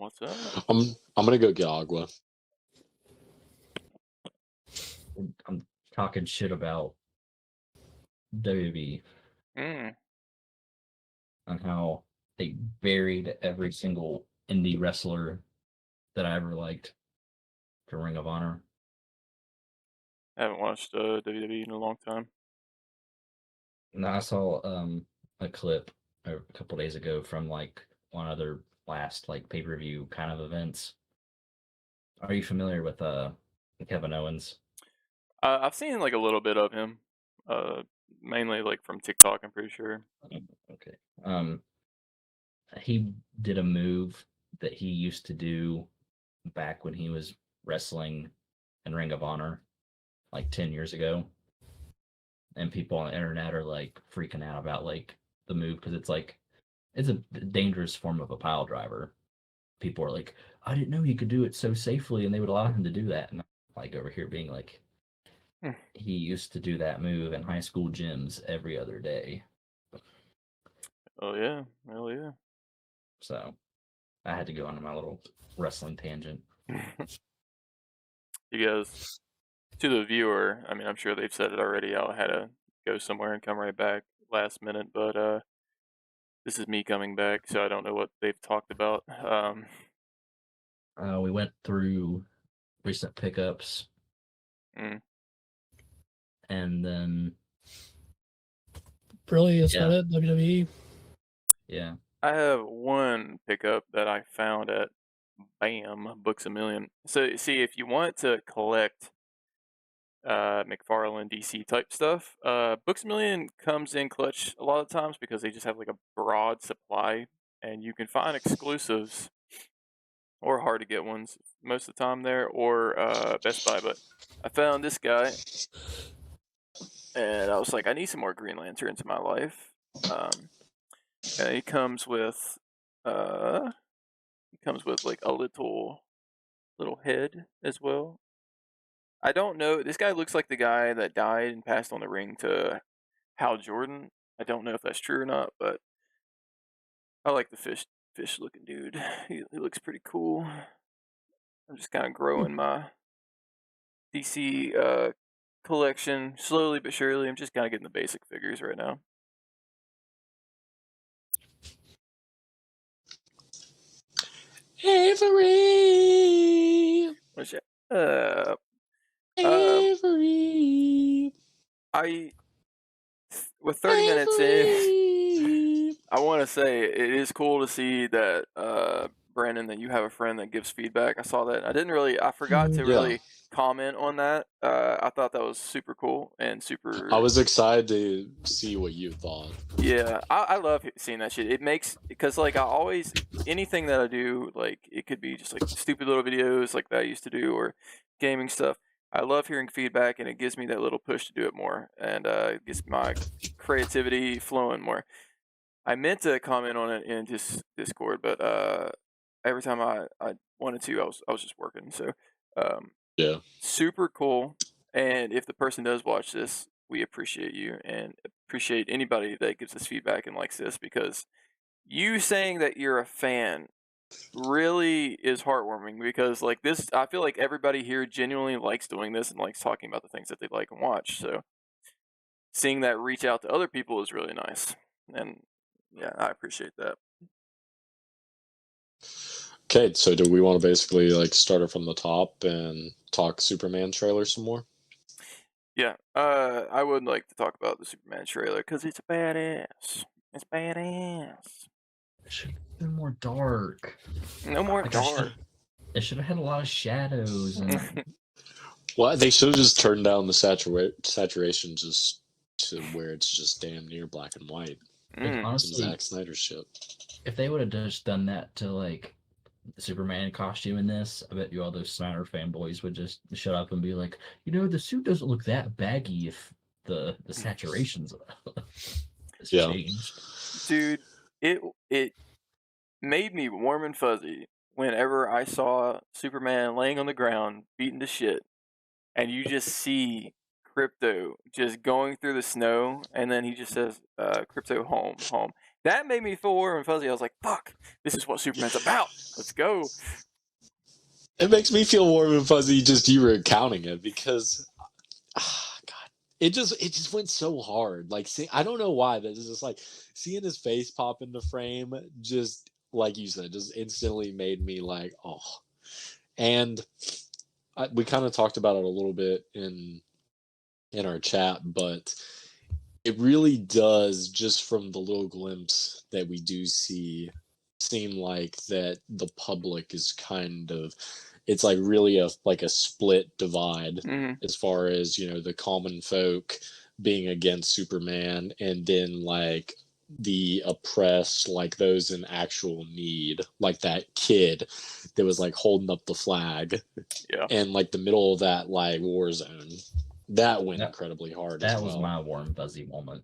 What's up? I'm gonna go get Agua. I'm talking shit about WWE Mm. on how they buried every single indie wrestler that I ever liked to Ring of Honor. I haven't watched WWE in a long time. And I saw a clip a couple days ago from like one of their last like pay-per-view kind of events. Are you familiar with Kevin Owens? I've seen like a little bit of him, mainly like from TikTok. I'm pretty sure. Okay. He did a move that he used to do back when he was wrestling in Ring of Honor like 10 years ago. And people on the internet are like freaking out about like the move because it's a dangerous form of a pile driver. People are like, I didn't know he could do it so safely, and they would allow him to do that. And I'm like over here being like, he used to do that move in high school gyms every other day. Oh yeah, hell yeah. So I had to go on my little wrestling tangent. You guys, to the viewer, I mean, I'm sure they've said it already. I had to go somewhere and come right back last minute, but this is me coming back, so I don't know what they've talked about. We went through recent pickups, Mm. and then Really, is that it? WWE? Yeah. I have one pickup that I found at Books A Million. So see, if you want to collect McFarlane DC type stuff, Books A Million comes in clutch a lot of times because they just have like a broad supply, and you can find exclusives or hard to get ones most of the time there, or Best Buy. But I found this guy, and I was like, I need some more Green Lanterns in my life. And he comes with like a little head as well. I don't know. This guy looks like the guy that died and passed on the ring to Hal Jordan. I don't know if that's true or not, but I like the fish looking dude. He looks pretty cool. I'm just kind of growing my DC collection slowly but surely. I'm just kind of getting the basic figures right now. Avery. What's that? Avery. With 30 minutes in, I want to say it is cool to see that, Brandon, that you have a friend that gives feedback. I saw that. I forgot to really comment on that. I thought that was super cool and super. I was excited to see what you thought. Yeah, I love seeing that shit. It makes, because like anything that I do, like it could be just like stupid little videos like that I used to do, or gaming stuff. I love hearing feedback, and it gives me that little push to do it more, and it gets my creativity flowing more. I meant to comment on it in Discord, but every time I wanted to, I was just working. So Yeah. super cool. And if the person does watch this, we appreciate you and appreciate anybody that gives us feedback and likes this, because you saying that you're a fan really is heartwarming, because like this, I feel like everybody here genuinely likes doing this and likes talking about the things that they like and watch. So seeing that reach out to other people is really nice. And yeah, I appreciate that. Okay, so do we want to basically like start it from the top and talk Superman trailer some more? Yeah, I would like to talk about the Superman trailer because it's badass. It's badass. It should have been more dark. No more dark. It should have had a lot of shadows. And Well, they should have just turned down the saturation just to where it's just damn near black and white. Honestly, Zack Snyder shit. If they would have just done that to like the Superman costume in this, I bet you all those Snyder fanboys would just shut up and be like, the suit doesn't look that baggy if the saturations has changed. Dude, it made me warm and fuzzy whenever I saw Superman laying on the ground beaten to shit, and you just see Crypto just going through the snow, and then he just says, "Crypto, home." that made me feel warm and fuzzy. I was like, fuck, this is what Superman's about. Let's go. It makes me feel warm and fuzzy just you recounting it because, God, it just went so hard. Like, see, I don't know why, but it's just like seeing his face pop into frame, just like you said, just instantly made me like, oh. And we kind of talked about it a little bit in our chat, but it really does, just from the little glimpse that we do see, seem like that the public is kind of, it's like really a split divide Mm-hmm. as far as, you know, the common folk being against Superman, and then like the oppressed, like those in actual need, like that kid that was like holding up the flag, Yeah. and like the middle of that like war zone. That went That- incredibly hard as That was well. my warm fuzzy moment.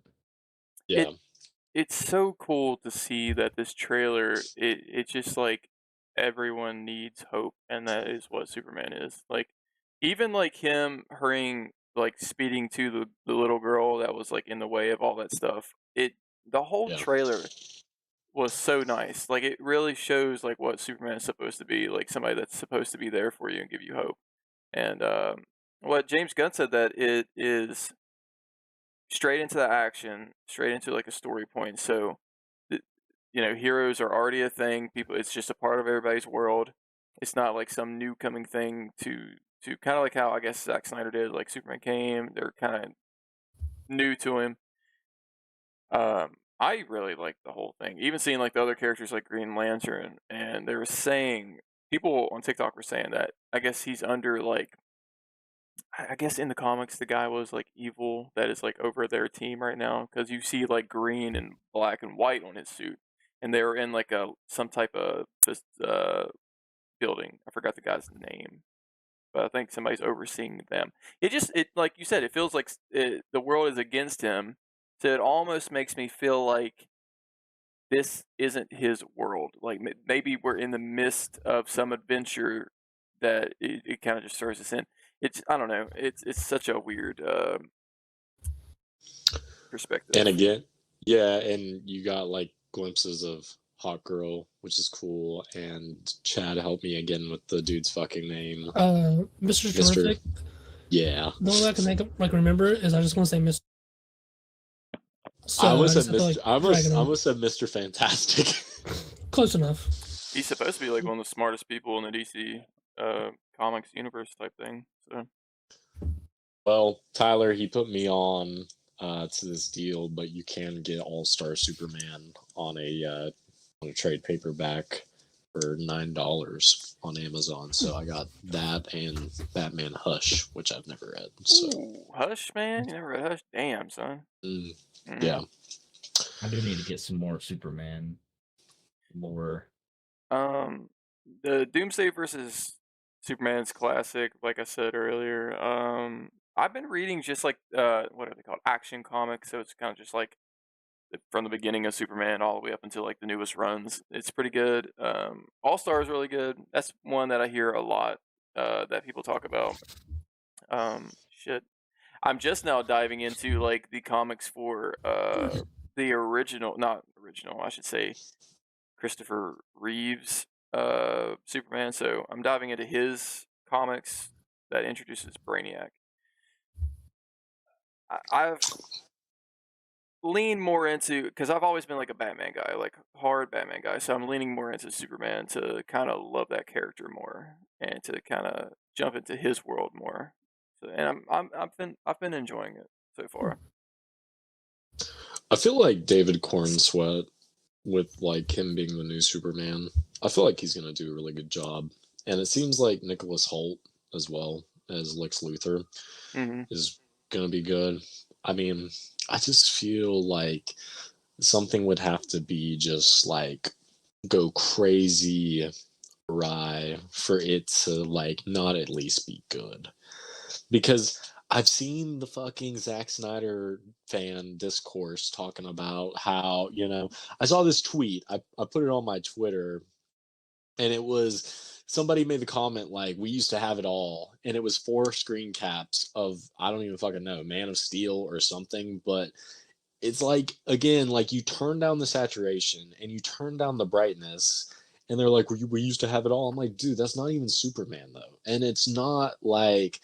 Yeah. It's so cool to see that this trailer, it's just like everyone needs hope, and that is what Superman is. Like, even like him hurrying, like speeding to the little girl that was like in the way of all that stuff. The whole Yeah. trailer was so nice. Like, it really shows like what Superman is supposed to be, like somebody that's supposed to be there for you and give you hope. And what James Gunn said, that it is straight into the action, straight into like a story point. So, heroes are already a thing. People, it's just a part of everybody's world. It's not like some new coming thing to kind of like how I guess Zack Snyder did. Like Superman came, they're kind of new to him. I really like the whole thing. Even seeing like the other characters like Green Lantern, and they were saying, people on TikTok were saying that I guess he's under like, I guess in the comics the guy was like evil, that is like over their team right now, because you see like green and black and white on his suit, and they were in like some type of this building. I forgot the guy's name, but I think somebody's overseeing them. It like you said, it feels like the world is against him, so it almost makes me feel like this isn't his world. Like maybe we're in the midst of some adventure that it kind of just throws us in. I don't know. It's such a weird perspective. And again, yeah, and you got like glimpses of Hot Girl, which is cool. And Chad helped me again with the dude's fucking name. Mr. Mr. Terrific. Yeah. The only way I can think of, like remember is I just want to say Mr. So I almost just said have to, Mr. like, I drag it on. almost said Mr. Fantastic. Close enough. He's supposed to be like one of the smartest people in the DC comics universe type thing. So Well, Tyler, he put me on to this deal, but you can get All Star Superman on a trade paperback for $9 on Amazon. So I got that and Batman Hush, which I've never read. So ooh, Hush, man, you never read Hush? Damn, son. yeah. I do need to get some more Superman lore. The Doomsday versus Superman's classic, like I said earlier. I've been reading just like what are they called? Action comics. So it's kind of just like from the beginning of Superman all the way up until like the newest runs. It's pretty good. All Star is really good. That's one that I hear a lot that people talk about. Shit. I'm just now diving into like the comics for the original, not original, I should say, Christopher Reeves Superman. So I'm diving into his comics that introduces Brainiac. I've leaned more into, because I've always been like a Batman guy, like hard Batman guy. So I'm leaning more into Superman to kind of love that character more and to kind of jump into his world more. So, and I've been enjoying it so far. I feel like David Cornsweet, with like him being the new Superman, I feel like he's gonna do a really good job. And it seems like Nicholas Hoult as well as Lex Luthor is gonna be good. I mean, I just feel like something would have to be just like go crazy awry for it to like not at least be good. Because I've seen the fucking Zack Snyder fan discourse talking about how, you know, I saw this tweet, I put it on my Twitter, and it was somebody made the comment like, we used to have it all, and it was 4 screen caps of, I don't even fucking know, Man of Steel or something, but it's like, again, like you turn down the saturation and you turn down the brightness, and they're like, we used to have it all. I'm like, dude, that's not even Superman though, and it's not like.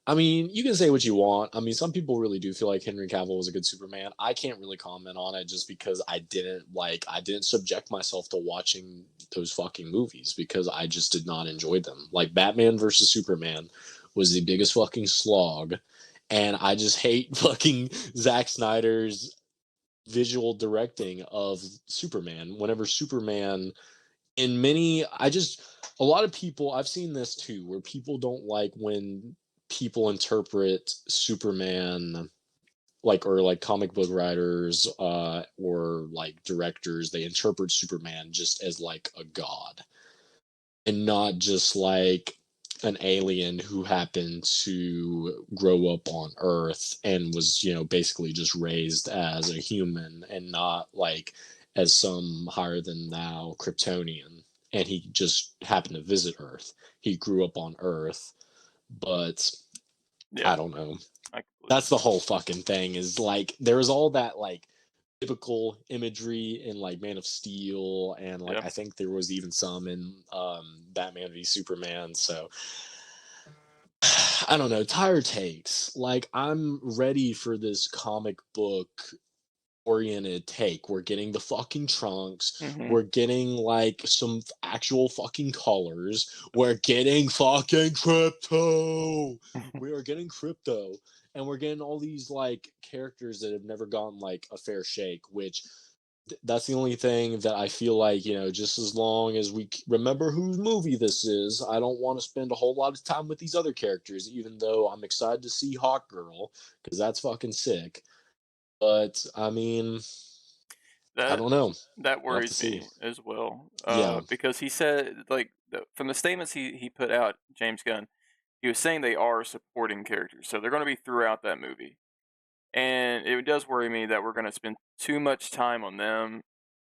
I mean, you can say what you want. I mean, some people really do feel like Henry Cavill was a good Superman. I can't really comment on it just because I didn't subject myself to watching those fucking movies because I just did not enjoy them. Like Batman versus Superman was the biggest fucking slog, and I just hate fucking Zack Snyder's visual directing of Superman. Whenever Superman in many I just a lot of people I've seen this too where people don't like when people interpret Superman like comic book writers or like directors, they interpret Superman just as like a god and not just like an alien who happened to grow up on Earth and was, basically just raised as a human and not like as some higher than thou Kryptonian. And he just happened to visit Earth. He grew up on Earth, but Yeah, I don't know. I completely That's the whole fucking thing is like there's all that like typical imagery in like Man of Steel and like yeah. I think there was even some in Batman v Superman. So I don't know, tire takes. Like I'm ready for this comic book oriented take. We're getting the fucking trunks. Hmm. We're getting like some actual fucking colors. We're getting fucking crypto. We are getting crypto. And we're getting all these like characters that have never gotten like a fair shake, which that's the only thing that I feel like, just as long as we remember whose movie this is, I don't want to spend a whole lot of time with these other characters, even though I'm excited to see Hawk Girl, because that's fucking sick. But I mean, I That don't know. that We'll have to worries see. me as well. Yeah. Because he said like from the statements he put out, James Gunn, he was saying they are supporting characters, so they're going to be throughout that movie. And it does worry me that we're going to spend too much time on them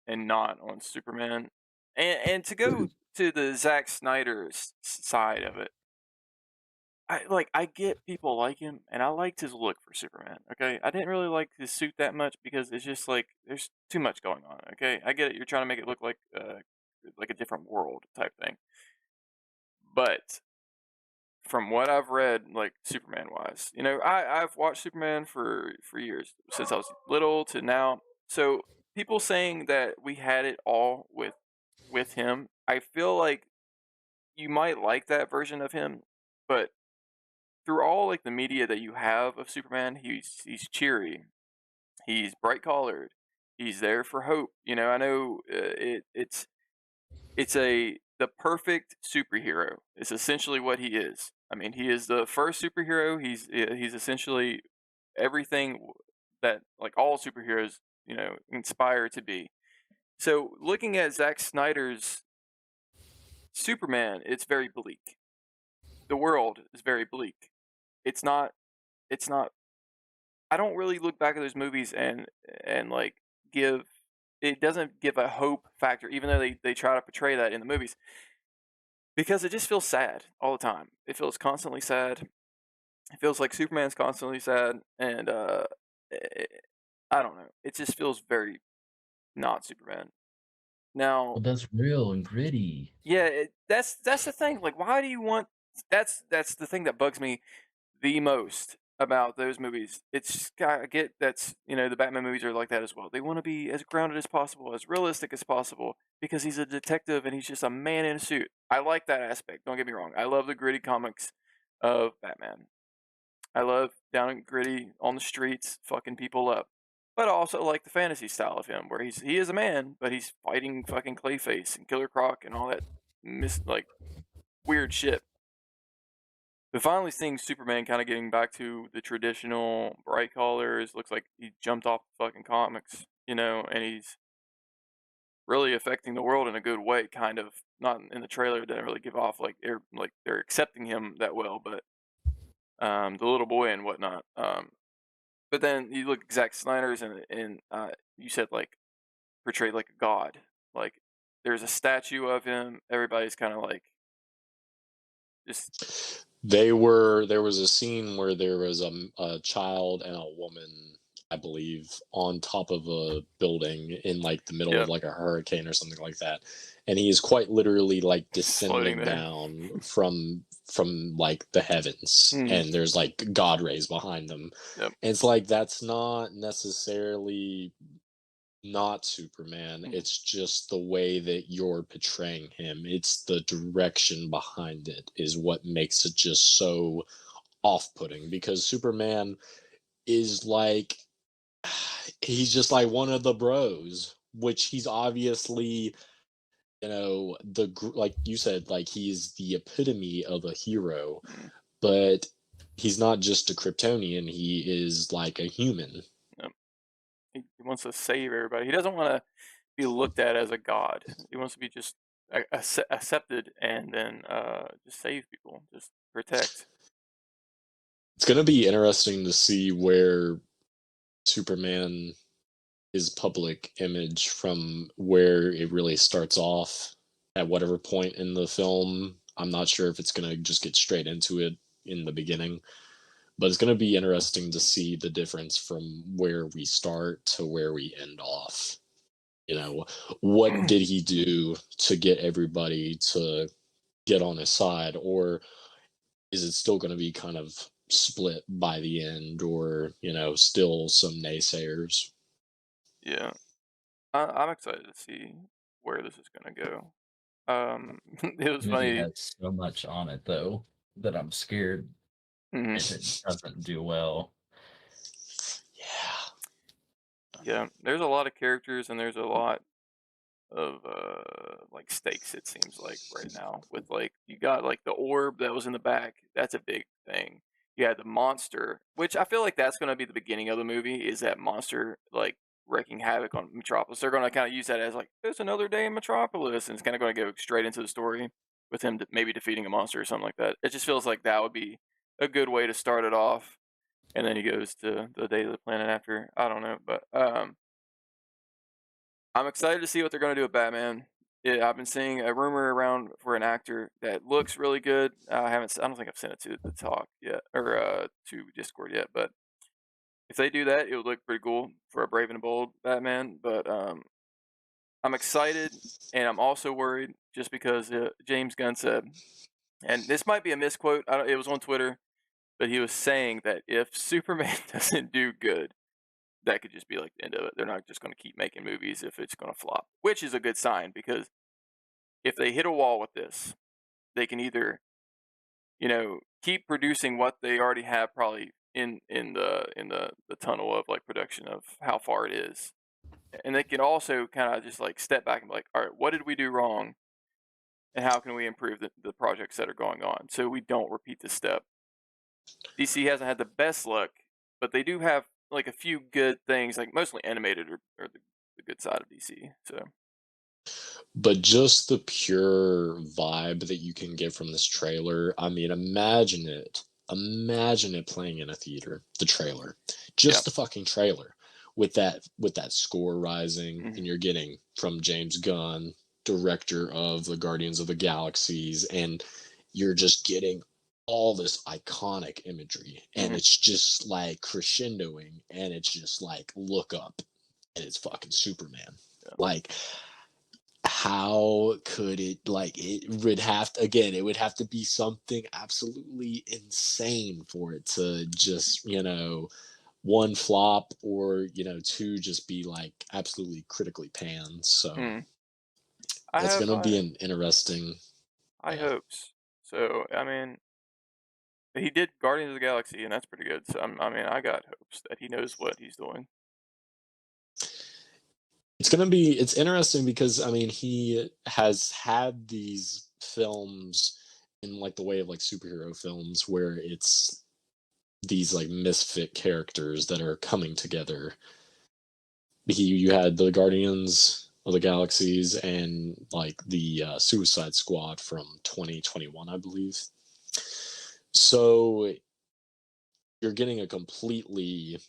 and not on Superman. And to go to the Zack Snyder side of it, I get people like him, and I liked his look for Superman. Okay, I didn't really like his suit that much because it's just like there's too much going on. Okay, I get it. You're trying to make it look like a different world type thing, but from what I've read, like Superman wise, I've watched Superman for years since I was little to now. So people saying that we had it all with him, I feel like you might like that version of him, but through all like the media that you have of Superman, he's cheery, he's bright collared, he's there for hope. I know it's the perfect superhero. It's essentially what he is. I mean, he is the first superhero. He's essentially everything that like all superheroes inspire to be. So looking at Zack Snyder's Superman, it's very bleak. The world is very bleak. It's not. It's not. I don't really look back at those movies and like give. It doesn't give a hope factor, even though they try to portray that in the movies. Because it just feels sad all the time. It feels constantly sad. It feels like Superman's constantly sad, and eh, I don't know. It just feels very not Superman. Now, Well, that's real and gritty. yeah, that's the thing. Like, why do you want? That's the thing that bugs me the most about those movies. I get that's the Batman movies are like that as well. They want to be as grounded as possible, as realistic as possible, because he's a detective and he's just a man in a suit. I like that aspect. Don't get me wrong. I love the gritty comics of Batman. I love down and gritty on the streets, fucking people up. But I also like the fantasy style of him, where he is a man, but he's fighting fucking Clayface and Killer Croc and all that like weird shit. But finally seeing Superman kind of getting back to the traditional bright colors, looks like he jumped off the fucking comics, and he's really affecting the world in a good way, kind of. Not in the trailer, it didn't really give off like they're accepting him that well, but the little boy and whatnot. But then you look at Zack Snyder's and you said like portrayed like a god. Like there's a statue of him. Everybody's kind of like just There was a scene where there was a child and a woman I believe, on top of a building in like the middle of Yep. like a hurricane or something like that. And he is quite literally like Just floating descending there. down from like the heavens, Mhm. and there's like God rays behind them. Yep. And it's like that's not necessarily not Superman. Mhm. It's just the way that you're portraying him. It's the direction behind it is what makes it just so off-putting, because Superman is like he's just like one of the bros, which he's obviously, like you said, like he's the epitome of a hero, Mhm. but he's not just a Kryptonian, he is like a human. Yep. He wants to save everybody. He doesn't wanna be looked at as a god. He wants to be just accepted and then, just save people, just protect. It's going to be interesting to see where Superman, his public image, from where it really starts off at whatever point in the film. I'm not sure if it's going to just get straight into it in the beginning, but it's going to be interesting to see the difference from where we start to where we end off. What did he do to get everybody to get on his side, or is it still going to be kind of split by the end, or still some naysayers? Yeah. I'm excited to see where this is gonna go. It was Movie funny. has so much on it though that I'm scared Mhm. if it doesn't do well. Yeah. Yeah, there's a lot of characters and there's a lot of like stakes, it seems like right now, with like you got like the orb that was in the back. That's a big thing. You had the monster, which I feel like that's going to be the beginning of the movie, is that monster like wreaking havoc on Metropolis. They're going to kind of use that as like there's another day in Metropolis, and it's kind of going to go straight into the story with him maybe defeating a monster or something like that. It just feels like that would be a good way to start it off, and then he goes to the day of the planet after. I don't know, but I'm excited to see what they're going to do with Batman. Yeah, I've been seeing a rumor around for an actor that looks really good. I don't think I've sent it to the talk yet or to Discord yet. But if they do that, it would look pretty cool for a Brave and Bold Batman. But I'm excited, and I'm also worried just because James Gunn said, and this might be a misquote. It was on Twitter, but he was saying that if Superman doesn't do good, that could just be like the end of it. They're not just going to keep making movies if it's going to flop, which is a good sign because if they hit a wall with this, they can either, keep producing what they already have probably in the tunnel of like production of how far it is. And they can also kind of just like step back and be like, all right, what did we do wrong? And how can we improve the projects that are going on so we don't repeat this step? DC hasn't had the best luck, but they do have like a few good things, like mostly animated or the good side of DC. So But just the pure vibe that you can get from this trailer, I mean, imagine it. Imagine it playing in a theater, the trailer. yeah. Just the fucking trailer with that score rising, Hmm. and you're getting from James Gunn, director of the Guardians of the Galaxies, and you're just getting all this iconic imagery, and Hmm. it's just like crescendoing, and it's just like look up, and it's fucking Superman. Yeah. Like, how could it, like, it would have to, again, it would have to be something absolutely insane for it to just, one flop, or two just be like absolutely critically panned. So Mm. I it's have gonna be high, an interesting. high Yeah. hopes. So I mean, he did Guardians of the Galaxy, and that's pretty good. So I mean, I got hopes that he knows what he's doing. It's interesting because, I mean, he has had these films in like the way of like superhero films where it's these like misfit characters that are coming together. You had the Guardians of the Galaxies and like the Suicide Squad from 2021, I believe. So you're getting a completely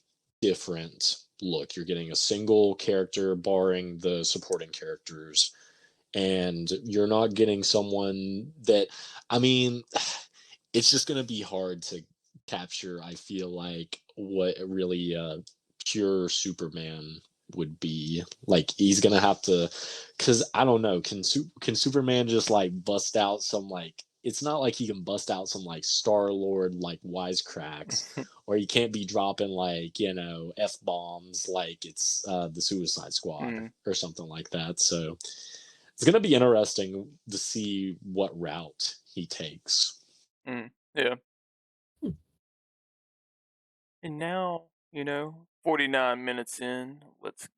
different look. You're getting a single character, barring the supporting characters, and you're not getting someone that, I mean, it's just going to be hard to capture, I feel like, what really pure Superman would be. Like, he's gonna have to, because I don't know, can Superman just like bust out some like? It's not like he can bust out some like Star-Lord like wisecracks, or he can't be dropping like F-bombs like it's the Suicide Squad or something like that. So it's gonna be interesting to see what route he takes. Yeah. And now, 49 minutes in. Let's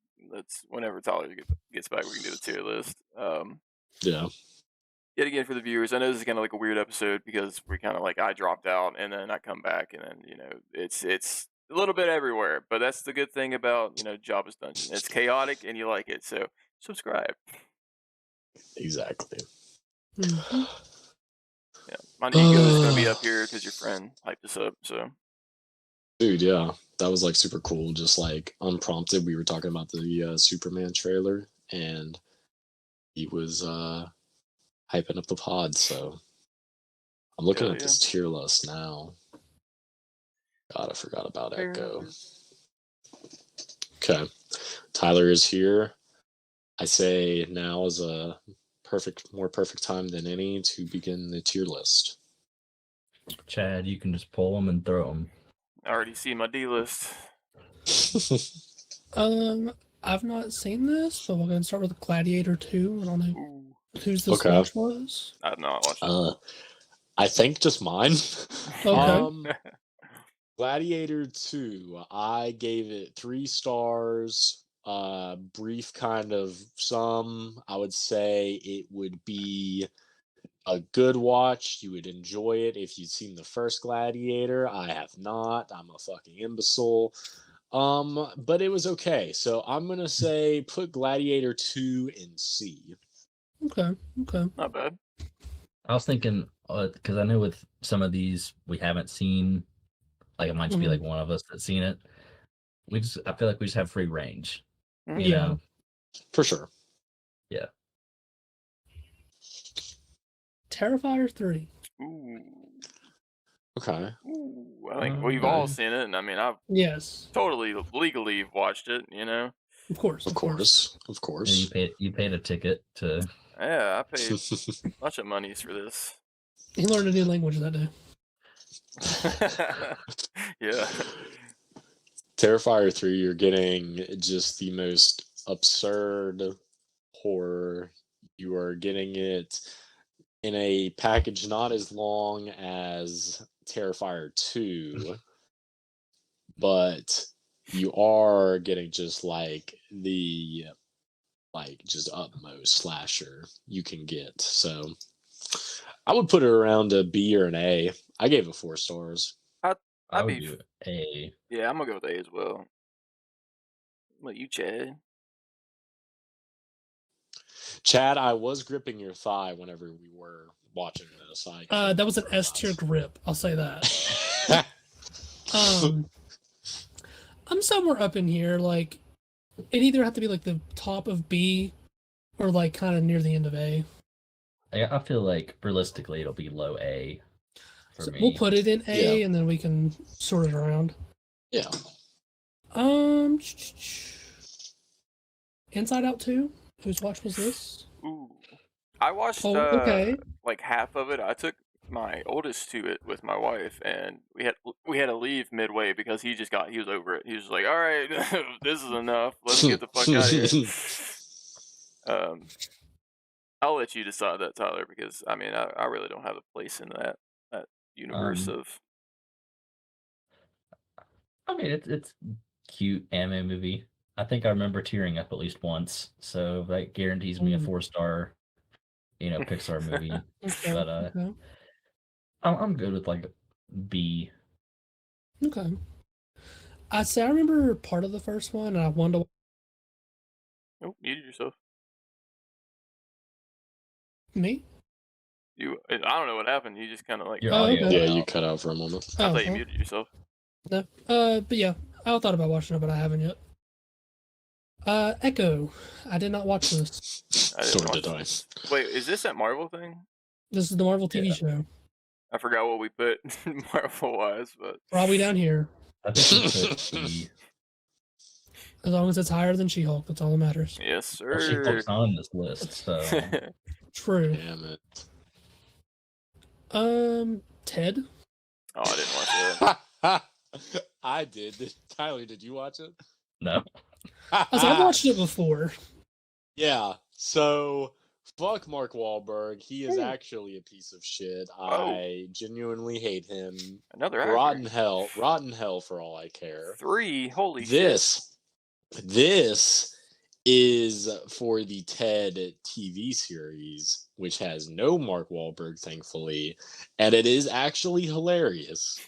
whenever Tyler gets back, we can do the tier list. Yeah. Yet again, for the viewers, I know this is kind of like a weird episode because we kind of like I dropped out and then I come back and then it's a little bit everywhere. But that's the good thing about Jabba's Dungeon. It's chaotic and you like it, so subscribe. Exactly. Mm-hmm. Yeah, my ego is gonna be up here because your friend hyped us up. So, dude, yeah, that was like super cool. Just like unprompted, we were talking about the Superman trailer, and he was hyping up the pod. So I'm looking at this tier list now. God, I forgot about Echo. Okay, Tyler is here. I say now is a more perfect time than any to begin the tier list. Chad, you can just pull them and throw them. I already see my D list. I've not seen this, but we're gonna start with Gladiator 2. I don't know whose this watch was. I've not watched it. I think just mine. Okay. Gladiator 2, I gave it 3 stars. Brief kind of sum. I would say it would be a good watch. You would enjoy it if you'd seen the first Gladiator. I have not. I'm a fucking imbecile. But it was okay. So I'm gonna say put Gladiator 2 in C. Okay. Not bad. I was thinking, because I know with some of these we haven't seen, like it might just be like one of us that's seen it. I feel like we just have free range. You know? For sure. Yeah. Terrifier 3. Ooh. Okay. Ooh, I think we've all seen it, and I mean, I've totally legally watched it. Of course. Yeah, you paid a ticket to. Yeah, I paid a bunch of monies for this. He learned a new language that day. Yeah. Terrifier 3, you're getting just the most absurd horror. You are getting it in a package not as long as Terrifier 2, but you are getting just like the just utmost slasher you can get. So I would put it around a B or an A. I gave it 4 stars. I would do A. Yeah, I'm gonna go with A as well. What you, Chad? Chad, I was gripping your thigh whenever we were watching this. That was an S tier grip. I'll say that. I'm somewhere up in here. Like, it either have to be like the top of B, or like kind of near the end of A. I feel like realistically it'll be low A for me. We'll put it in A, and then we can sort it around. Yeah. Inside Out 2. Whose watch was this? Ooh, I watched like half of it. I took my oldest to it with my wife, and we had to leave midway because he was over it. He was like, "All right, this is enough. Let's get the fuck out of here." I'll let you decide that, Tyler, because I mean, I really don't have a place in that universe of. I mean, it's cute anime movie. I think I remember tearing up at least once, so that guarantees me a 4-star, Pixar movie. But I'm good with like B. Okay. I remember part of the first one, and I wanted to. Oh, muted yourself. Me? I don't know what happened. You just kind of like. Yeah, you cut out for a moment. I thought you muted yourself. No. But yeah, I thought about watching it, but I haven't yet. Echo. I did not watch this. So did I. Wait, is this that Marvel thing? This is the Marvel TV show. I forgot what we put Marvel-wise, but probably down here. I think we put B. As long as it's higher than She-Hulk, that's all that matters. Yes, Well, sir. She-Hulk's not on this list, so True. Damn it. Ted? Oh, I didn't watch that. I did. Tyler, did you watch it? no. I've watched it before. Yeah. So fuck Mark Wahlberg. He is Ooh. actually a piece of shit. I genuinely hate him. Another actor. Rotten hell for all I care. 3. Holy This is for the Ted TV series, which has no Mark Wahlberg, thankfully, and it is actually hilarious.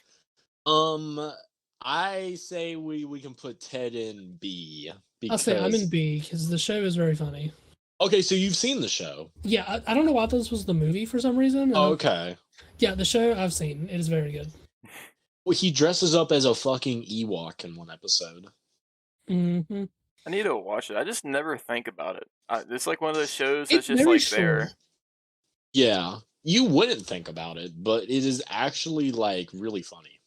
I say we can put Ted in B I'll say I'm in because B because the show is very funny. okay, so you've seen the show. Yeah, I don't know why this was the movie for some reason. Okay. Yeah, the show I've seen. It is very good. Well, he dresses up as a fucking Ewok in one episode. Mm-hmm. I need to watch it. I just never think about it. It's like one of those shows that's It's just very like short. there. Yeah. You wouldn't think about it, but it is actually like really funny.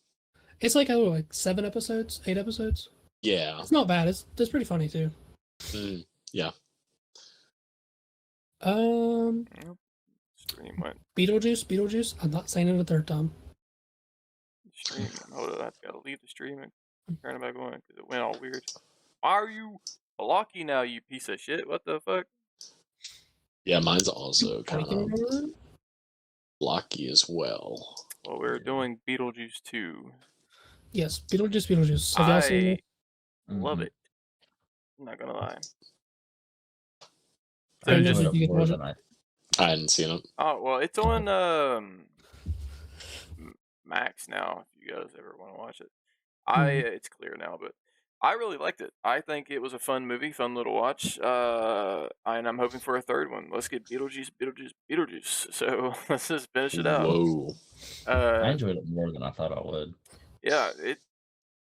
It's like, oh, like 7 episodes, 8 episodes. Yeah. It's not bad. It's pretty funny too. Yeah. Stream went. Beetlejuice. I'm not saying it a third time. Stream. Hold on, I've got to leave the stream and turn it back on because it went all weird. Why are you blocky now, you piece of shit? What the fuck? Yeah, mine's also kind Can you of remember that? blocky as well. Well, we're doing Beetlejuice 2. Yes, Beetlejuice. Have y'all seen it? Love it. I'm not gonna lie. I And enjoyed did you it get more to than I. I hadn't seen it. Oh well, it's on Max now. If you guys ever want to watch it, it's clear now, but I really liked it. I think it was a fun movie, fun little watch. And I'm hoping for a third one. Let's get Beetlejuice. So let's just finish it out. Whoa. I enjoyed it more than I thought I would. Yeah,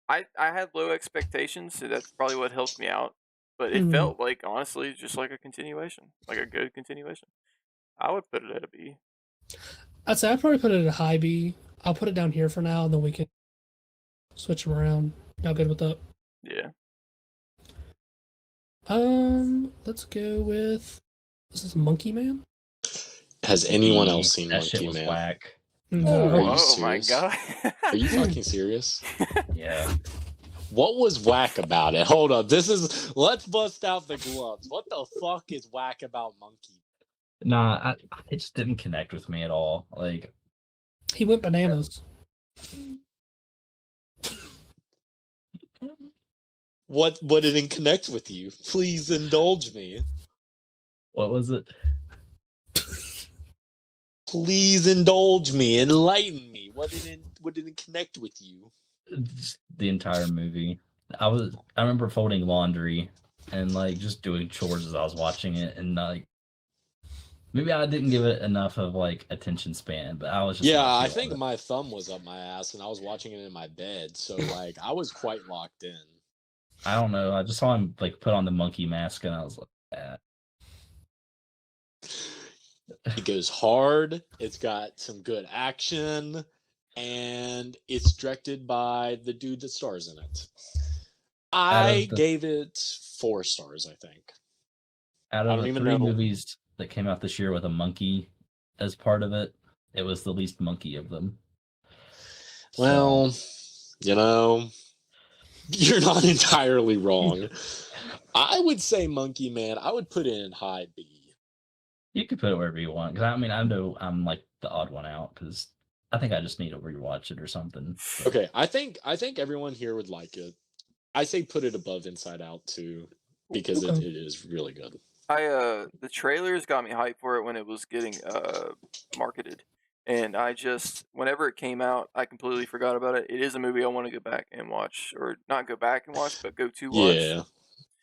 I had low expectations, so that's probably what helped me out. But it felt like, honestly, just like a continuation, like a good continuation. I would put it at a B. I'd say I'd probably put it at a high B. I'll put it down here for now, and then we can switch them around. Y'all good with that? Yeah. Let's go with, this is Monkey Man? Has anyone else seen That shit Monkey was Man? whack. No. Are you Oh my serious? god. Are you fucking serious? Yeah. What was whack about it? Hold up. Let's bust out the gloves. What the fuck is whack about Monkey? Nah, it just didn't connect with me at all. Like, He went bananas. What didn't connect with you? Please indulge me. what was it? Please indulge me. Enlighten me. What didn't connect with you? Just the entire movie. I remember folding laundry and like just doing chores as I was watching it, and like maybe I didn't give it enough of like attention span, but I was just Yeah, not I feeling think it. my thumb was up my ass and I was watching it in my bed, so like I was quite locked in. I don't know. I just saw him like put on the monkey mask, and I was like, It goes hard. It's got some good action, and it's directed by the dude that stars in it. I gave it 4 stars, I think. Out I of don't the even 3 know. movies that came out this year with a monkey as part of it, it was the least monkey of them. Well, you know, you're not entirely wrong. I would say Monkey Man. I would put it in high B. You could put it wherever you want. Because I mean, I know I'm like the odd one out because I think I just need to rewatch it or something. But Okay, I think everyone here would like it. I say put it above Inside Out too, because it is really good. The trailers got me hyped for it when it was getting marketed, and whenever it came out, I completely forgot about it. It is a movie I want to go back and watch, or not go back and watch, but go to watch. Yeah,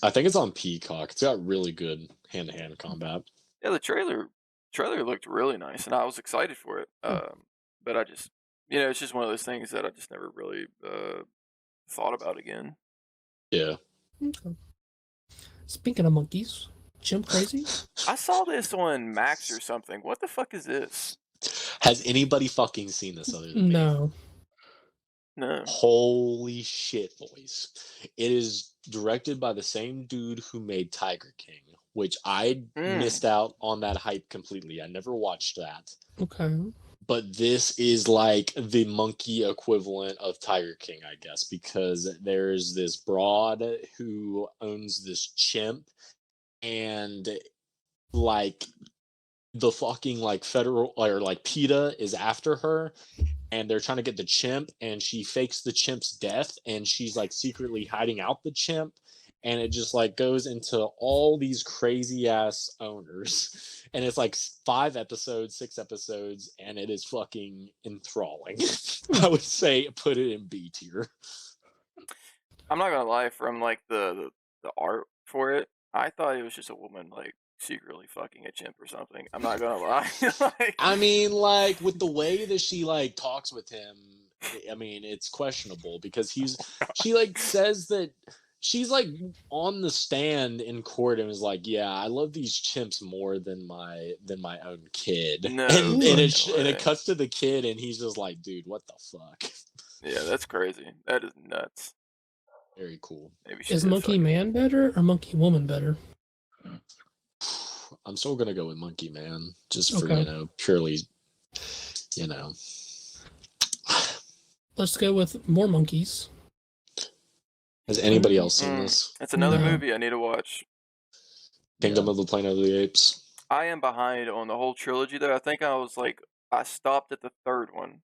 I think it's on Peacock. It's got really good hand-to-hand combat. Yeah, the trailer looked really nice, and I was excited for it. But I just, it's just one of those things that I just never really thought about again. Yeah. Okay. Speaking of monkeys, Jim Crazy? I saw this on Max or something. What the fuck is this? Has anybody fucking seen this other than me? No. No. Holy shit, boys. It is directed by the same dude who made Tiger King, which I missed out on that hype completely. I never watched that. Okay. But this is like the monkey equivalent of Tiger King, I guess, because there's this broad who owns this chimp, and like the fucking like federal or like PETA is after her, and they're trying to get the chimp, and she fakes the chimp's death, and she's like secretly hiding out the chimp, and it just like goes into all these crazy ass owners, and it's like 5 episodes, 6 episodes, and it is fucking enthralling. I would say put it in B tier. I'm not gonna lie, from like the art for it, I thought it was just a woman like secretly fucking a chimp or something. I'm not gonna lie. Like, I mean, like with the way that she like talks with him, I mean, it's questionable because she like says that she's like on the stand in court and is like, "Yeah, I love these chimps more than my own kid." no And fucking it way. cuts to the kid and he's just like, "Dude, what the fuck?" Yeah, that's crazy. That is nuts. Very cool. Maybe she Is did Monkey fuck it. Man better or Monkey Woman better? I'm still gonna go with Monkey Man, just for Okay. purely, you know. Let's go with more monkeys. Has anybody else seen this? It's another No. movie I need to watch. Kingdom of the Planet of the Apes. I am behind on the whole trilogy though. I think I stopped at the third one,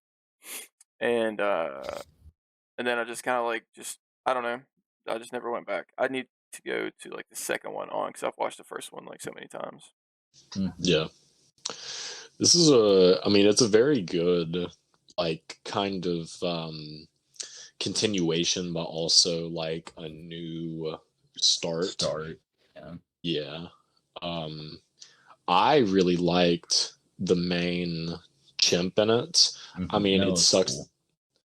and then I just kind of like I don't know. I just never went back. I need to go to like the second one on because I've watched the first one like so many times. Yeah. This is it's a very good, like, kind of continuation, but also like a new start. Yeah. Yeah. I really liked the main chimp in it. I mean, it sucks. Cool.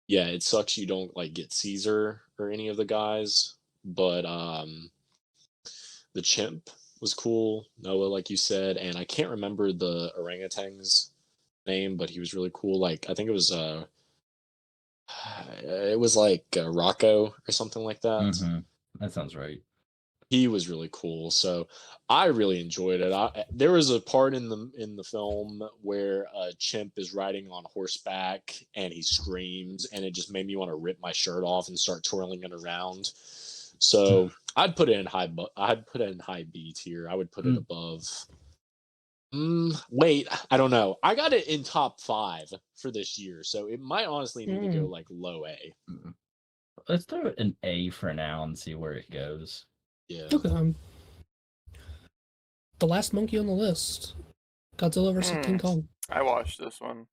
Yeah, it sucks you don't like get Caesar or any of the guys, but the chimp was cool. Noah, like you said, and I can't remember the orangutan's name, but he was really cool. Like I think it was like Rocco or something like that. Mm-hmm. That sounds right. He was really cool, so I really enjoyed it. There was a part in the film where a chimp is riding on horseback and he screams, and it just made me want to rip my shirt off and start twirling it around. So I'd put it in high B tier. I would put it above. Wait, I don't know. I got it in top 5 for this year, so it might honestly need to go like low A. Let's throw it an A for now and see where it goes. Yeah. Okay. The last monkey on the list, Godzilla vs. King Kong. I watched this one.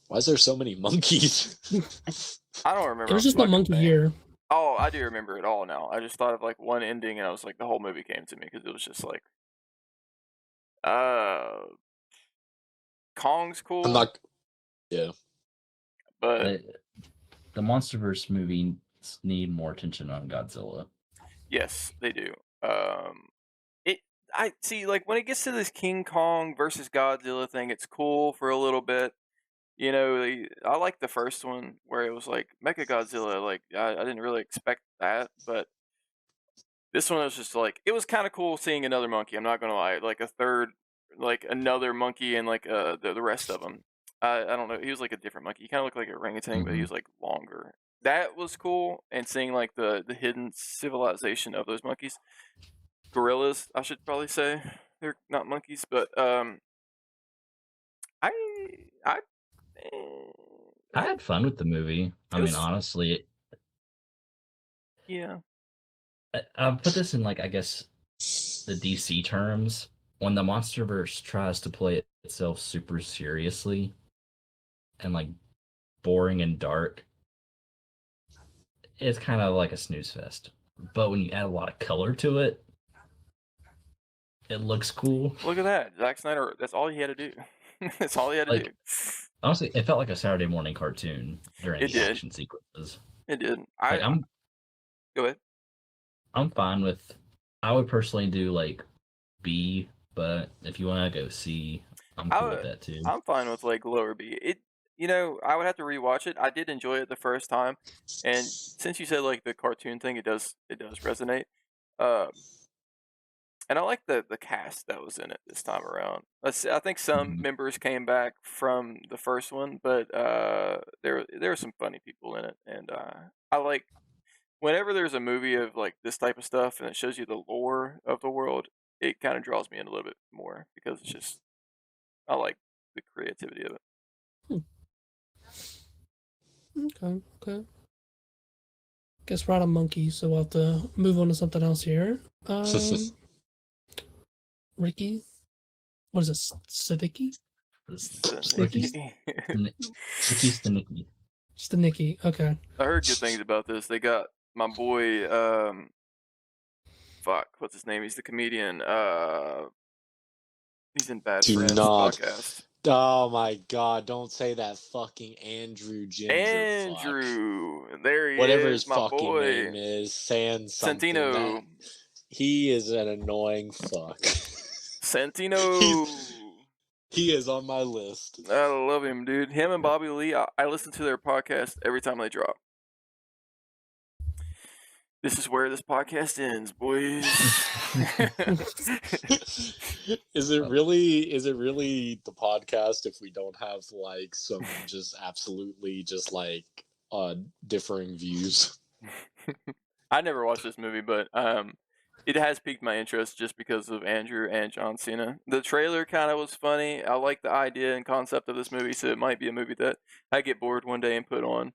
Why is there so many monkeys? I don't remember. It was just a monkey year. Oh, I do remember it all now. I just thought of like one ending, and I was like, the whole movie came to me because it was just like, Kong's cool. I'm not. Yeah. But the MonsterVerse movies need more attention on Godzilla. Yes, they do. I see, like when it gets to this King Kong versus Godzilla thing, it's cool for a little bit. You know, I like the first one where it was like Mecha Godzilla. Like I didn't really expect that, but this one was just like it was kind of cool seeing another monkey. I'm not gonna lie, like a third, like another monkey and like the rest of them. I don't know. He was like a different monkey. He kind of looked like a orangutan, but he was like longer. That was cool, and seeing like the hidden civilization of those monkeys, gorillas, I should probably say. They're not monkeys, but I I I had fun with the movie. I mean, honestly, yeah. I'll put this in like I guess the DC terms. When the MonsterVerse tries to play itself super seriously and like boring and dark, it's kind of like a snooze fest. But when you add a lot of color to it, it looks cool. Look at that, Zack Snyder. That's all he had to do. That's all he had to do. Honestly, it felt like a Saturday morning cartoon during the action sequences. It did. Go ahead. I'm fine with. I would personally do like B, but if you want to go C, I'm cool with that too. I'm fine with like lower B. I would have to rewatch it. I did enjoy it the first time, and since you said like the cartoon thing, it does resonate. Uh, and I like the cast that was in it this time around. I think some Mhm. members came back from the first one, but there were some funny people in it, and I like whenever there's a movie of like this type of stuff and it shows you the lore of the world, it kind of draws me in a little bit more because it's just I like the creativity of it. Okay. Guess we're out of monkeys, so we'll have to move on to something else here. Ricky, what is this? Sadiki? Sticky? Ricky's the Nicky. Just the Nikki. Okay. I heard good things about this. They got my boy, what's his name? He's the comedian. He's in Bad Do Friends not. podcast. Oh my god, don't say that fucking Andrew Ginger fuck. Andrew, there he Whatever is, his my fucking boy. name is, saying something Santino. that he is an annoying fuck. Santino. He is on my list. I love him, dude. Him and Bobby Lee, I listen to their podcast every time they drop. This is where this podcast ends, boys. Is it really the podcast if we don't have like some just absolutely just like differing views? I never watched this movie, but it has piqued my interest just because of Andrew and John Cena. The trailer kind of was funny. I like the idea and concept of this movie, so it might be a movie that I get bored one day and put on.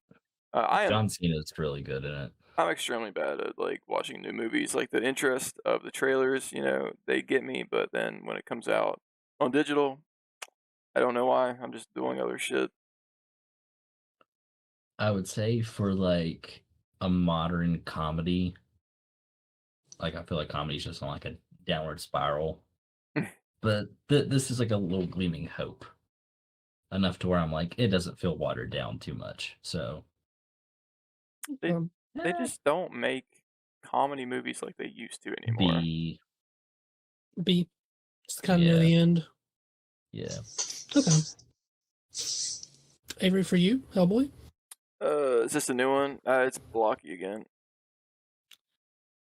John Cena's really good in it. I'm extremely bad at like watching new movies. Like the interest of the trailers, they get me, but then when it comes out on digital, I don't know why. I'm just doing other shit. I would say for like a modern comedy, like I feel like comedy's just on like a downward spiral. But this is like a little gleaming hope. Enough to where I'm like, it doesn't feel watered down too much. So They just don't make comedy movies like they used to anymore. B. It's kind of near the end. Yeah. Okay. Avery, for you, Hellboy? Is this a new one? It's blocky again.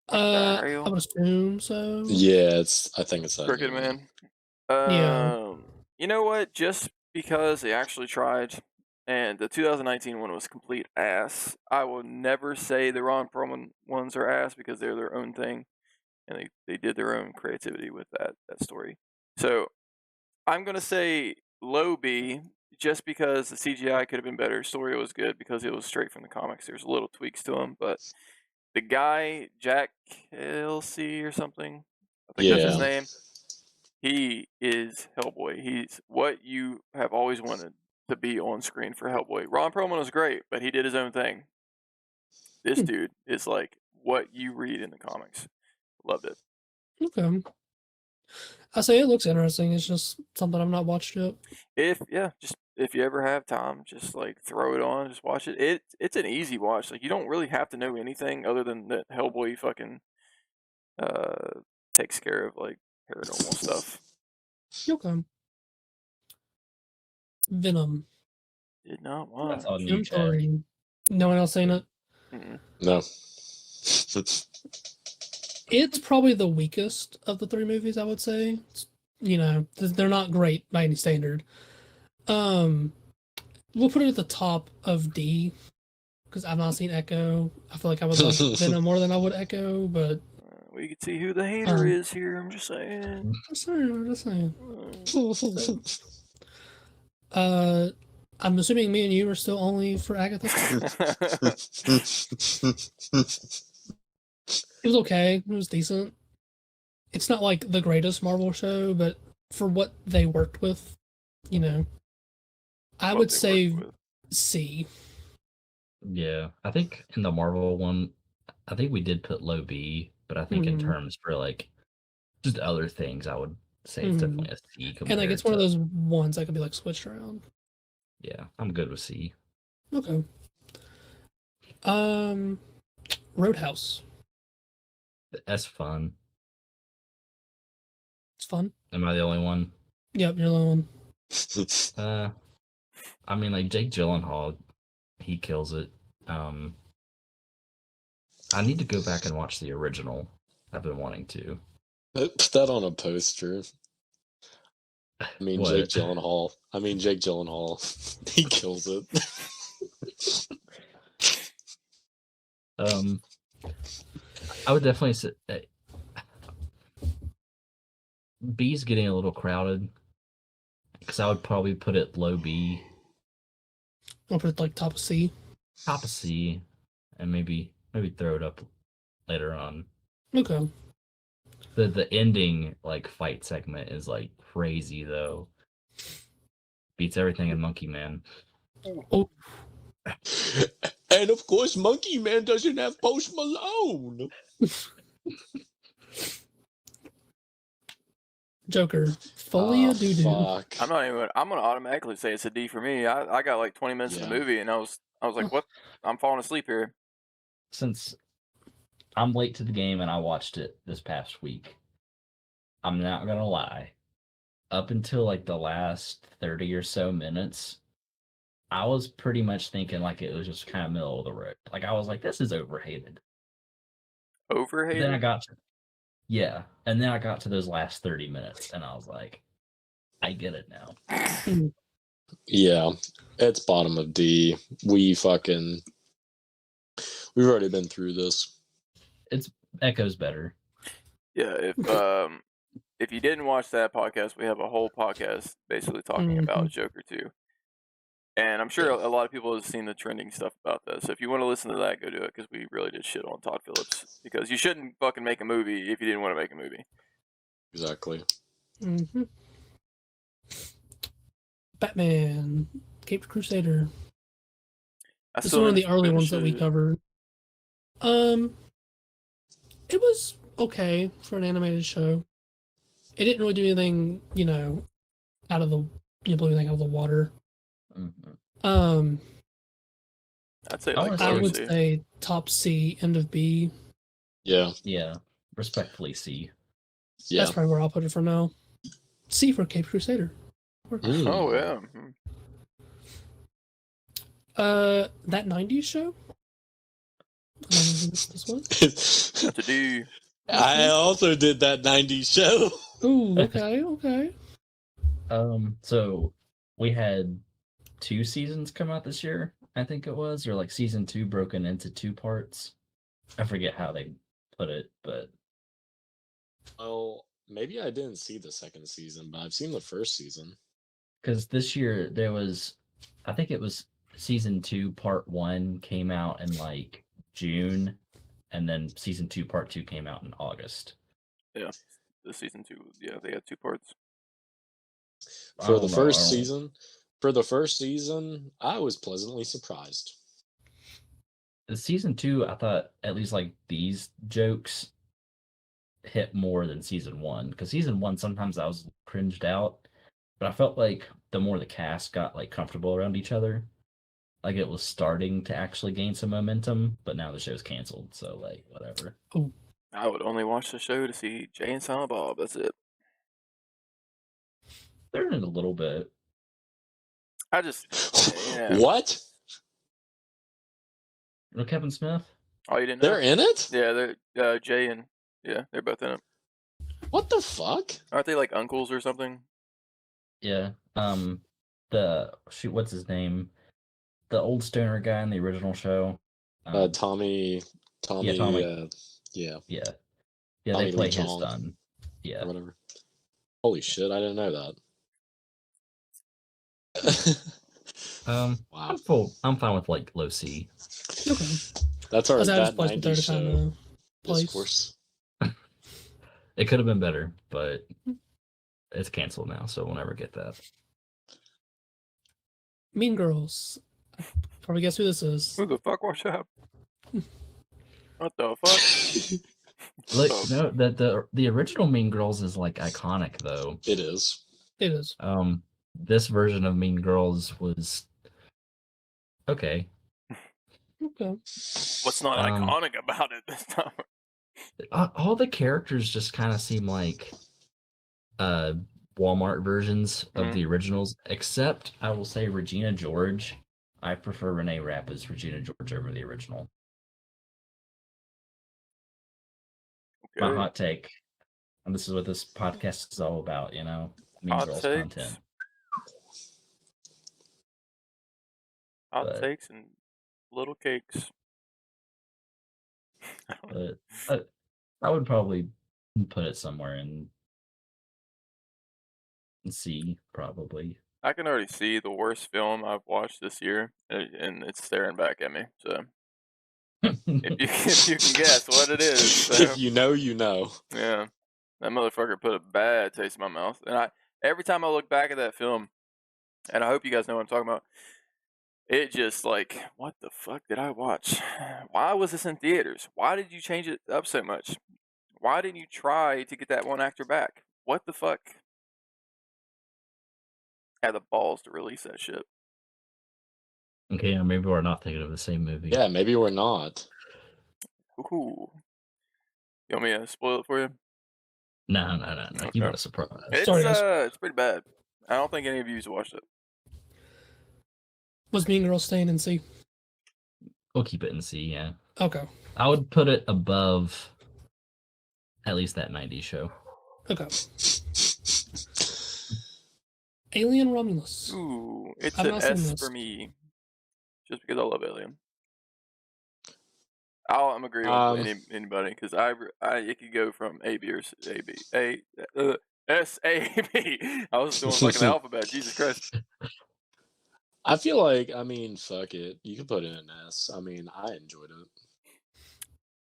I would assume so. Yeah, I think it's that. Crooked Man. Yeah. You know what? Just because they actually tried, and the 2019 one was complete ass. I will never say the Ron Perlman ones are ass because they're their own thing, and they did their own creativity with that story. So I'm gonna say low B, just because the CGI could have been better. Story was good because it was straight from the comics. There's little tweaks to them, but the guy Jack Kelsey or something, I think that's his name. He is Hellboy. He's what you have always wanted to be on screen for Hellboy. Ron Perlman was great, but he did his own thing. This dude is like what you read in the comics. Loved it. Okay. I say it looks interesting. It's just something I've not watched yet. If you ever have time, just like throw it on, just watch it. It's an easy watch. Like you don't really have to know anything other than that Hellboy fucking takes care of like paranormal stuff. Okay. Venom. Did not watch. That's on you, I'm Chad. sorry. No one else seen it? No. It's probably the weakest of the three movies, I would say. They're not great by any standard. We'll put it at the top of D because I've not seen Echo. I feel like I would like Venom more than I would Echo, but we can see who the hater is here. I'm just saying. I'm just saying. I'm assuming me and you are still only for Agatha. It was okay. It was decent. It's not like the greatest Marvel show, but for what they worked with, I would say C. Yeah, I think in the Marvel one, I think we did put low B, but I think in terms for like just other things, I would say it's definitely a C. And like it's one of those ones that could be like switched around. Yeah, I'm good with C. Okay. Roadhouse. That's fun. It's fun. Am I the only one? Yep, you're the only one. I mean, like Jake Gyllenhaal, he kills it. I need to go back and watch the original. I've been wanting to. Put that on a poster. What? Jake Gyllenhaal. He kills it. I would definitely say B's getting a little crowded because I would probably put it low B, I'll put it like top of C. top of C, and maybe throw it up later on. Okay. The ending like fight segment is like crazy though. Beats everything in Monkey Man. Oh, And of course, Monkey Man doesn't have Post Malone. Joker. Folia doo-doo. Fuck. I'm gonna automatically say it's a D for me. I got like 20 minutes of the movie, and I was like, what? I'm falling asleep here. Since I'm late to the game and I watched it this past week, I'm not gonna lie. Up until like the last 30 or so minutes, I was pretty much thinking like it was just kind of middle of the road. Like I was like, this is overhated. Overhated? Then I got to those last 30 minutes and I was like, I get it now. Yeah, it's bottom of D. We've already been through this. It's Echo's better. Yeah, if you didn't watch that podcast, we have a whole podcast basically talking about Joker 2. And I'm sure a lot of people have seen the trending stuff about that. So if you want to listen to that, go do it, because we really did shit on Todd Phillips. Because you shouldn't fucking make a movie if you didn't want to make a movie. Exactly. Mm-hmm. Batman, Caped Crusader. This is one of the early ones that we covered. It was okay for an animated show. It didn't really do anything, out of the blew anything out of the water. Mm-hmm. I'd say I would say top C, end of B. Yeah. Yeah. Respectfully C. Yeah. That's probably where I'll put it for now. C for Caped Crusader. Oh yeah. That 90s show? This one? That's a D. I also did that 90s show. Ooh, okay. So we had 2 seasons come out this year, I think it was, or like season 2 broken into 2 parts. I forget how they put it, but Well, maybe I didn't see the second season, but I've seen the first season. because this year there was, I think it was season 2 part 1 came out in like June, and then season 2 part 2 came out in August. Yeah, the season 2. Yeah, they had 2 parts. For the first season, I was pleasantly surprised. The season 2, I thought at least like these jokes hit more than season 1, because season 1 sometimes I was cringed out, but I felt like the more the cast got like comfortable around each other, like it was starting to actually gain some momentum. But now the show's canceled, so like whatever. Oh, I would only watch the show to see Jay and Silent Bob. That's it. They're in it a little bit. I just What? You know Kevin Smith? Oh, you didn't know? They're in it? Yeah, they're Jay and they're both in it. What the fuck? Aren't they like uncles or something? Yeah. What's his name? The old stoner guy in the original show. Tommy. Yeah, Tommy. Yeah. Yeah. Tommy They play Lee his Chong, son. Yeah. or whatever. Holy shit! I didn't know that. Wow. I'm fine with like low C. okay. That's our I just that placed it there 90s to kind show of place. discourse. It could have been better, but it's canceled now, so we'll never get that. Mean Girls. Probably guess who this is. Who the fuck watched that? What the fuck? Look, no, the original Mean Girls is like iconic though. It is. It is. This version of Mean Girls was okay. Okay. What's not iconic about it this time? All the characters just kind of seem like Walmart versions of the originals, except I will say Regina George. I prefer Renee Rapp as Regina George over the original. My Okay. hot take, and this is what this podcast is all about, you know, Mean Hot Girls takes. content. Hot But- takes and little cakes. But I would probably put it somewhere in C, probably. I can already see the worst film I've watched this year, and it's staring back at me. So if you can guess what it is, so, If you know, you know. yeah, that motherfucker put a bad taste in my mouth. And every time I look back at that film, and I hope you guys know what I'm talking about, it just like, what the fuck did I watch? Why was this in theaters? Why did you change it up so much? Why didn't you try to get that one actor back? What the fuck? Had the balls to release that shit. Okay, maybe we're not thinking of the same movie. Yeah, maybe we're not. Ooh. You want me to spoil it for you? No. Okay. You want a surprise. Sorry, guys. It's pretty bad. I don't think any of you's watched it. Was Mean Girls staying in C? We'll keep it in C, yeah. Okay. I would put it above at least that 90s show. Okay. Alien Romulus. Ooh, it's I've an not seen S this. for me. Just because I love Alien. I'm agreeing with anybody because it could go from A, B, or A, B, S, A, B. I was doing like an alphabet. Jesus Christ. I feel like, I mean, fuck it. You can put it in S. I mean, I enjoyed it.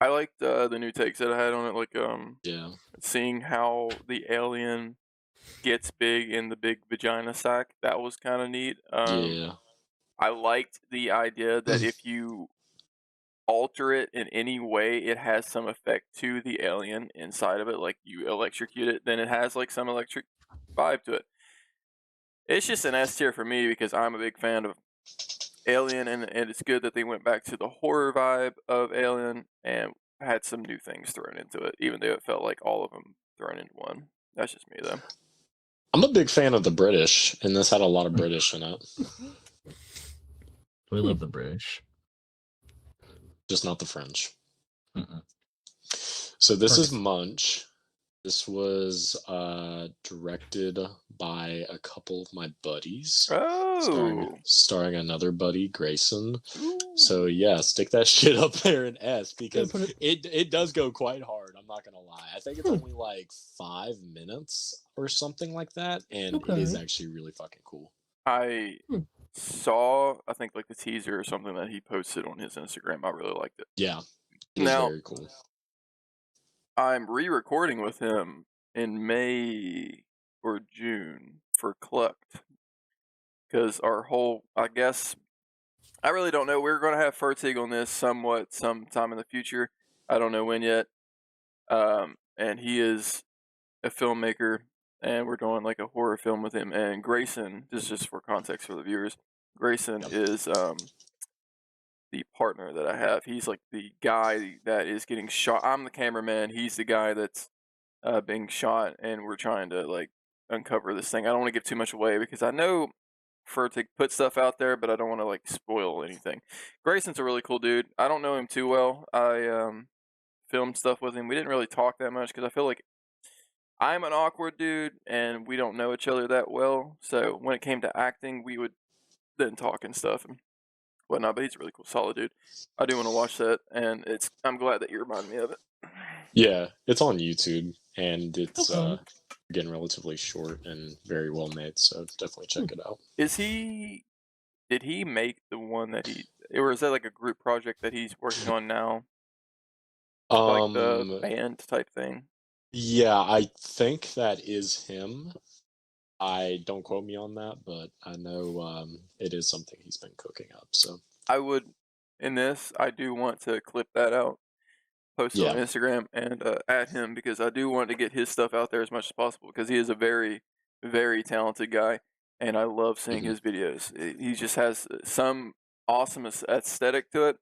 I liked the new takes that I had on it, like Yeah. seeing how the alien gets big in the big vagina sack. That was kind of neat. Yeah. I liked the idea that if you alter it in any way, it has some effect to the alien inside of it. Like you electrocute it, then it has like some electric vibe to it. It's just an S tier for me because I'm a big fan of Alien, and it's good that they went back to the horror vibe of Alien and had some new things thrown into it, even though it felt like all of them thrown into one. That's just me, though. I'm a big fan of the British, and this had a lot of British in it. We love the British. Just not the French. Mm-mm. So this is Perfect. Munch. This was directed by a couple of my buddies. Oh! Starring another buddy, Grayson. Ooh. So yeah, stick that shit up there in S because put it does go quite hard. I'm not gonna lie. I think it's only like 5 minutes or something like that, and it is Okay. actually really fucking cool. I saw, I think, like the teaser or something that he posted on his Instagram. I really liked it. Yeah, it is Now, very cool. I'm re-recording with him in May or June for Clucked. Because our whole, I guess, I really don't know. We're going to have Fertig on this somewhat sometime in the future. I don't know when yet. And he is a filmmaker, and we're doing like a horror film with him. And Grayson, this is just for context for the viewers, Grayson is the partner that I have. He's like the guy that is getting shot. I'm the cameraman. He's the guy that's being shot, and we're trying to like uncover this thing. I don't want to give too much away because I know Fertig put stuff out there, but I don't want to like spoil anything. Grayson's a really cool dude. I don't know him too well. I filmed stuff with him. We didn't really talk that much because I feel like I'm an awkward dude and we don't know each other that well. So when it came to acting, we would then talk and stuff and whatnot. But he's a really cool, solid dude. I do want to watch that, and I'm glad that you reminded me of it. Yeah, it's on YouTube, and it's Okay. again relatively short and very well made. So definitely check it out. Did he make the one that or is that like a group project that he's working on now? Like the band type thing? Yeah, I think that is him. I don't quote me on that, but I know it is something he's been cooking up. So I do want to clip that out, post it on Instagram, and at him because I do want to get his stuff out there as much as possible because he is a very, very talented guy, and I love seeing his videos. He just has some awesome aesthetic to it,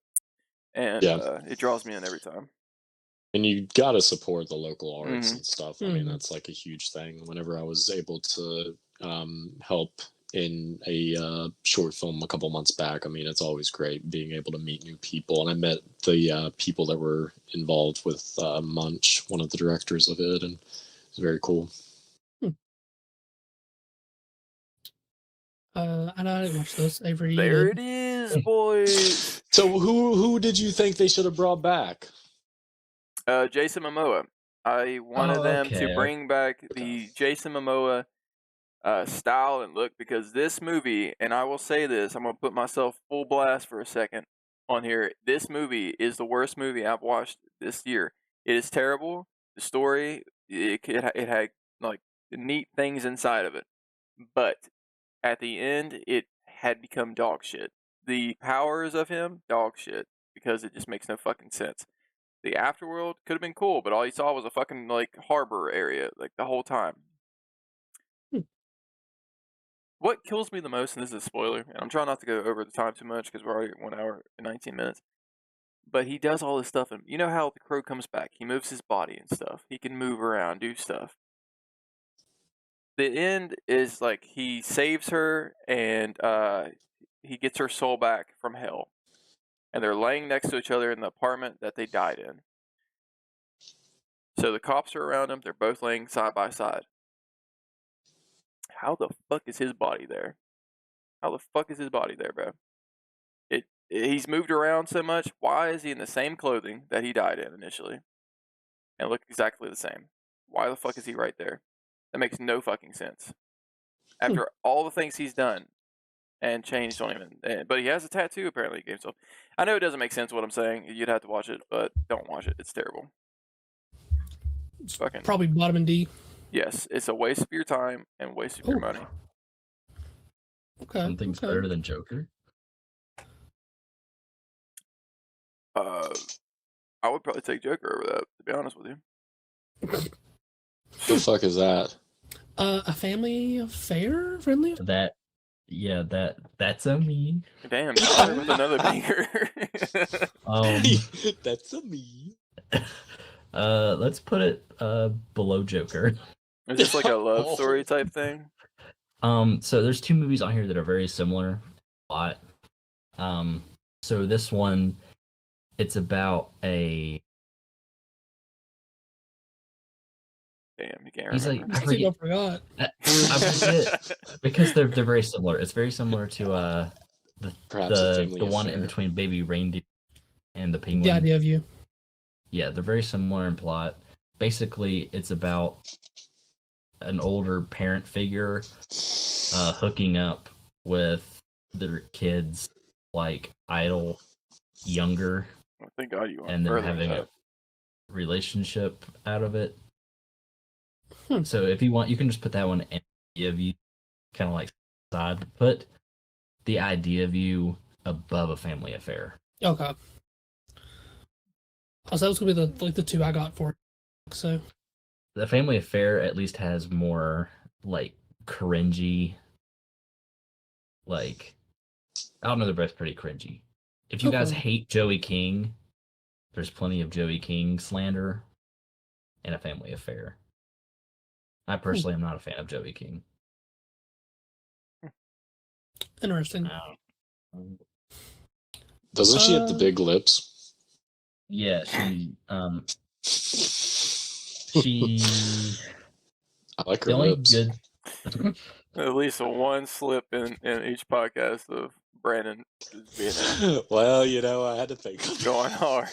and it draws me in every time. And you gotta support the local arts Mhm. and stuff. I mean, that's like a huge thing. Whenever I was able to help in a short film a couple months back, I mean, it's always great being able to meet new people. And I met the people that were involved with Munch, one of the directors of it, and it was very cool. I know I didn't watch this. Avery, you There did. it is, boys. So who did you think they should have brought back? Jason Momoa. I wanted them to Okay. bring back the Jason Momoa style and look, because this movie, and I will say this, I'm gonna put myself full blast for a second on here. This movie is the worst movie I've watched this year. It is terrible. The story, it had like neat things inside of it, but at the end, it had become dog shit. The powers of him, dog shit, because it just makes no fucking sense. The afterworld could have been cool, but all you saw was a fucking like harbor area like the whole time. Hmm. What kills me the most, and this is a spoiler, and I'm trying not to go over the time too much because we're already at 1 hour and 19 minutes. But he does all this stuff, and you know how the crow comes back? He moves his body and stuff. He can move around, do stuff. The end is like he saves her, and he gets her soul back from hell, and they're laying next to each other in the apartment that they died in. So the cops are around him. They're both laying side by side. How the fuck is his body there? How the fuck is his body there, bro? He's moved around so much. Why is he in the same clothing that he died in initially and look exactly the same? Why the fuck is he right there? That makes no fucking sense. After all the things he's done and changed on him, but he has a tattoo apparently. He gave himself. I know it doesn't make sense what I'm saying. You'd have to watch it, but don't watch it. It's terrible. It's Fucking probably bottom and D. yes, it's a waste of your time and waste of your money. Okay. Something's okay. better than Joker. I would probably take Joker over that, to be honest with you. The fuck is that? A family affair, friendly. That's a me. Damn, Tyler with another banger. That's a me. Let's put it below Joker. Is this like a love story type thing? So there's two movies on here that are very similar a lot. So this one, it's about a. Damn, you can't He's remember. like, I forgot. I forget because they're very similar. It's very similar to the one in between Baby Reindeer and the Penguin. The idea of you. Yeah, they're very similar in plot. Basically, it's about an older parent figure hooking up with their kids, like idol younger, Oh, thank God you and then having a relationship out of it. So if you want, you can just put that one in the idea of you, kind of like side. Put the idea of you above a family affair. Okay. So that was gonna be the two I got for it. So the family affair at least has more like cringy. Like, I don't know, they're both pretty cringy. If you guys hate Joey King, there's plenty of Joey King slander in a family affair. I personally am not a fan of Joey King. Interesting. Doesn't she have the big lips? Yeah, she I like her lips. At least one slip in each podcast of Brandon being well, you know, I had to think. Going hard.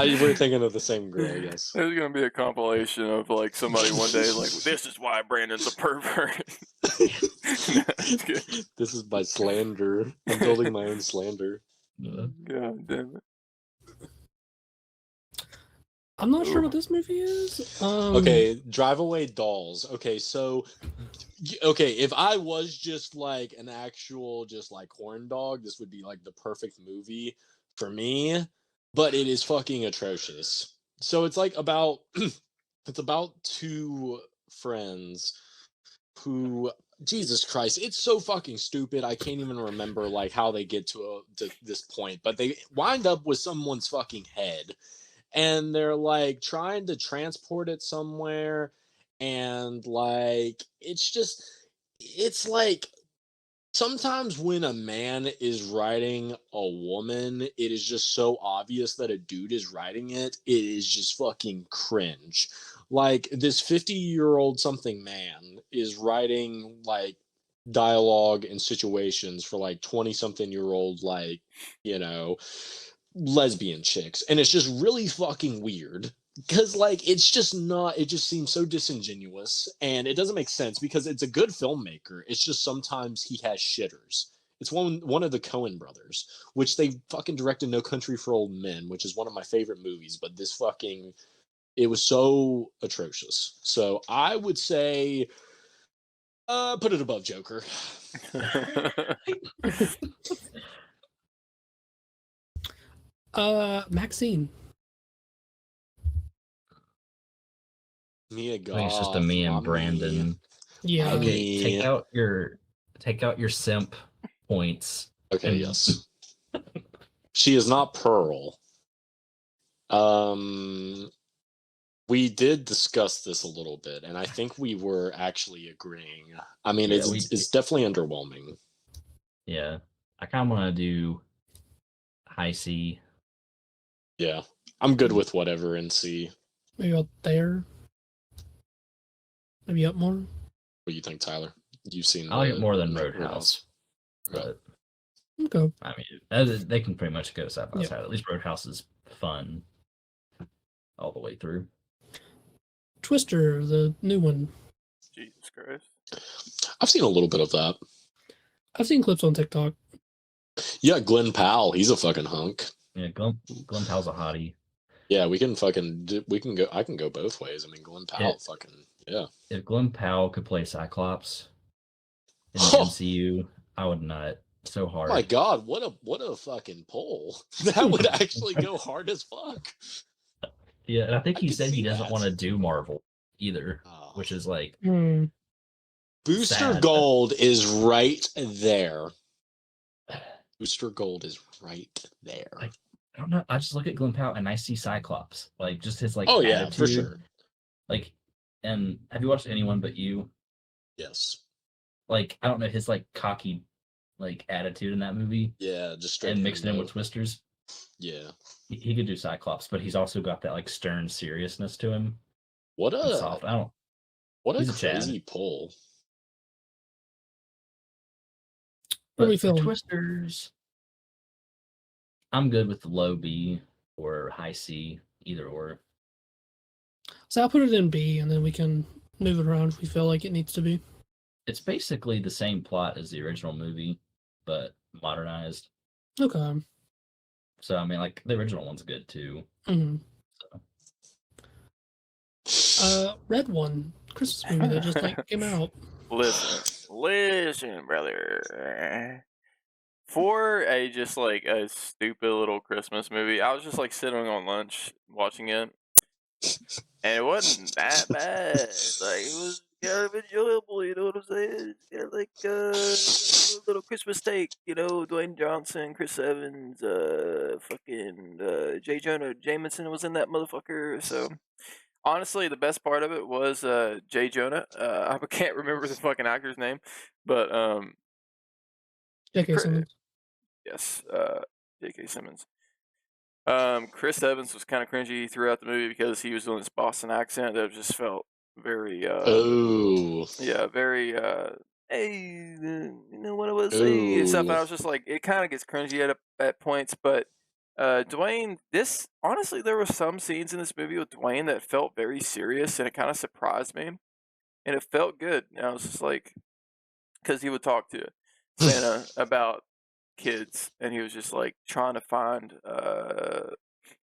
You were thinking of the same girl, I guess. There's gonna be a compilation of like somebody one day like, this is why Brandon's a pervert. This is my slander. I'm building my own slander. God damn it. I'm not sure what this movie is. Okay, Drive Away Dolls. Okay, so if I was just like an actual just like horn dog, this would be like the perfect movie for me, but it is fucking atrocious. So it's like about it's about two friends who, Jesus Christ, it's so fucking stupid. I can't even remember like how they get to this point, but they wind up with someone's fucking head, and they're like trying to transport it somewhere, and like it's like sometimes when a man is riding a woman, it is just so obvious that a dude is riding it. It is just fucking cringe. Like this 50-year-old something man is writing like dialogue and situations for like 20 something year old, like, you know, lesbian chicks. And it's just really fucking weird because like it's just not, it just seems so disingenuous, and it doesn't make sense because it's a good filmmaker. It's just sometimes he has shitters. It's one of the Coen brothers, which they fucking directed No Country for Old Men, which is one of my favorite movies, but this fucking, it was so atrocious. So I would say put it above Joker. Maxine. Mia I think it's just a Goth, me and mommy. Brandon. Yeah. Okay, Me. take out your simp points. Okay, and- yes. She is not Pearl. We did discuss this a little bit, and I think we were actually agreeing. I mean, Yeah, it's definitely underwhelming. Yeah, I kind of want to do high C. Yeah, I'm good with whatever in C. Maybe out there. Maybe up more. What do you think, Tyler? You've seen I like it more than the Roadhouse, but Okay. I mean, they can pretty much go side by Yeah. side. At least Roadhouse is fun all the way through. Twister, the new one. Jesus Christ. I've seen a little bit of that. I've seen clips on TikTok. Yeah, Glenn Powell, he's a fucking hunk. Yeah, Glenn Powell's a hottie. Yeah, we can go. I can go both ways. I mean, Glenn Powell, yeah. If Glenn Powell could play Cyclops in the MCU, I would nut so hard. Oh my god, what a fucking poll. That would actually go hard as fuck. Yeah, and I think he could said he see doesn't that. want to do Marvel either, Oh. which is like Booster sad, Gold is right there. Booster Gold is right there. I don't know. I just look at Glenn Powell and I see Cyclops, like just his like Oh yeah, attitude. for sure. Like, and have you watched Anyone But You? Yes. Like, I don't know, his like cocky like attitude in that movie. Yeah, just straight and mixed in with Twisters. Yeah. He could do Cyclops, but he's also got that like stern seriousness to him. What a soft. I don't. What a he's a crazy Chad. pull. What are But we for feeling? Twisters, I'm good with the low B or high C, either or. So I'll put it in B, and then we can move it around if we feel like it needs to be. It's basically the same plot as the original movie, but modernized. Okay. So I mean, like the original one's good too. Mm-hmm. So. Red One, Christmas movie that just like came out. Listen, brother. For a just like a stupid little Christmas movie, I was just like sitting on lunch watching it, and it wasn't that bad. Like it was kind of enjoyable, you know what I'm saying? It's kind of like a little Christmas steak, you know. Dwayne Johnson, Chris Evans, J. Jonah Jameson was in that motherfucker. So honestly, the best part of it was J. Jonah. I can't remember the fucking actor's name, but J.K. Simmons. yes, J.K. Simmons. Chris Evans was kind of cringy throughout the movie because he was doing this Boston accent that just felt very, very, hey, you know what I was saying and stuff. And I was just like, it kind of gets cringy at points, but Dwayne, honestly, there were some scenes in this movie with Dwayne that felt very serious, and it kind of surprised me, and it felt good. And I was just like, because he would talk to Santa about kids, and he was just like trying to find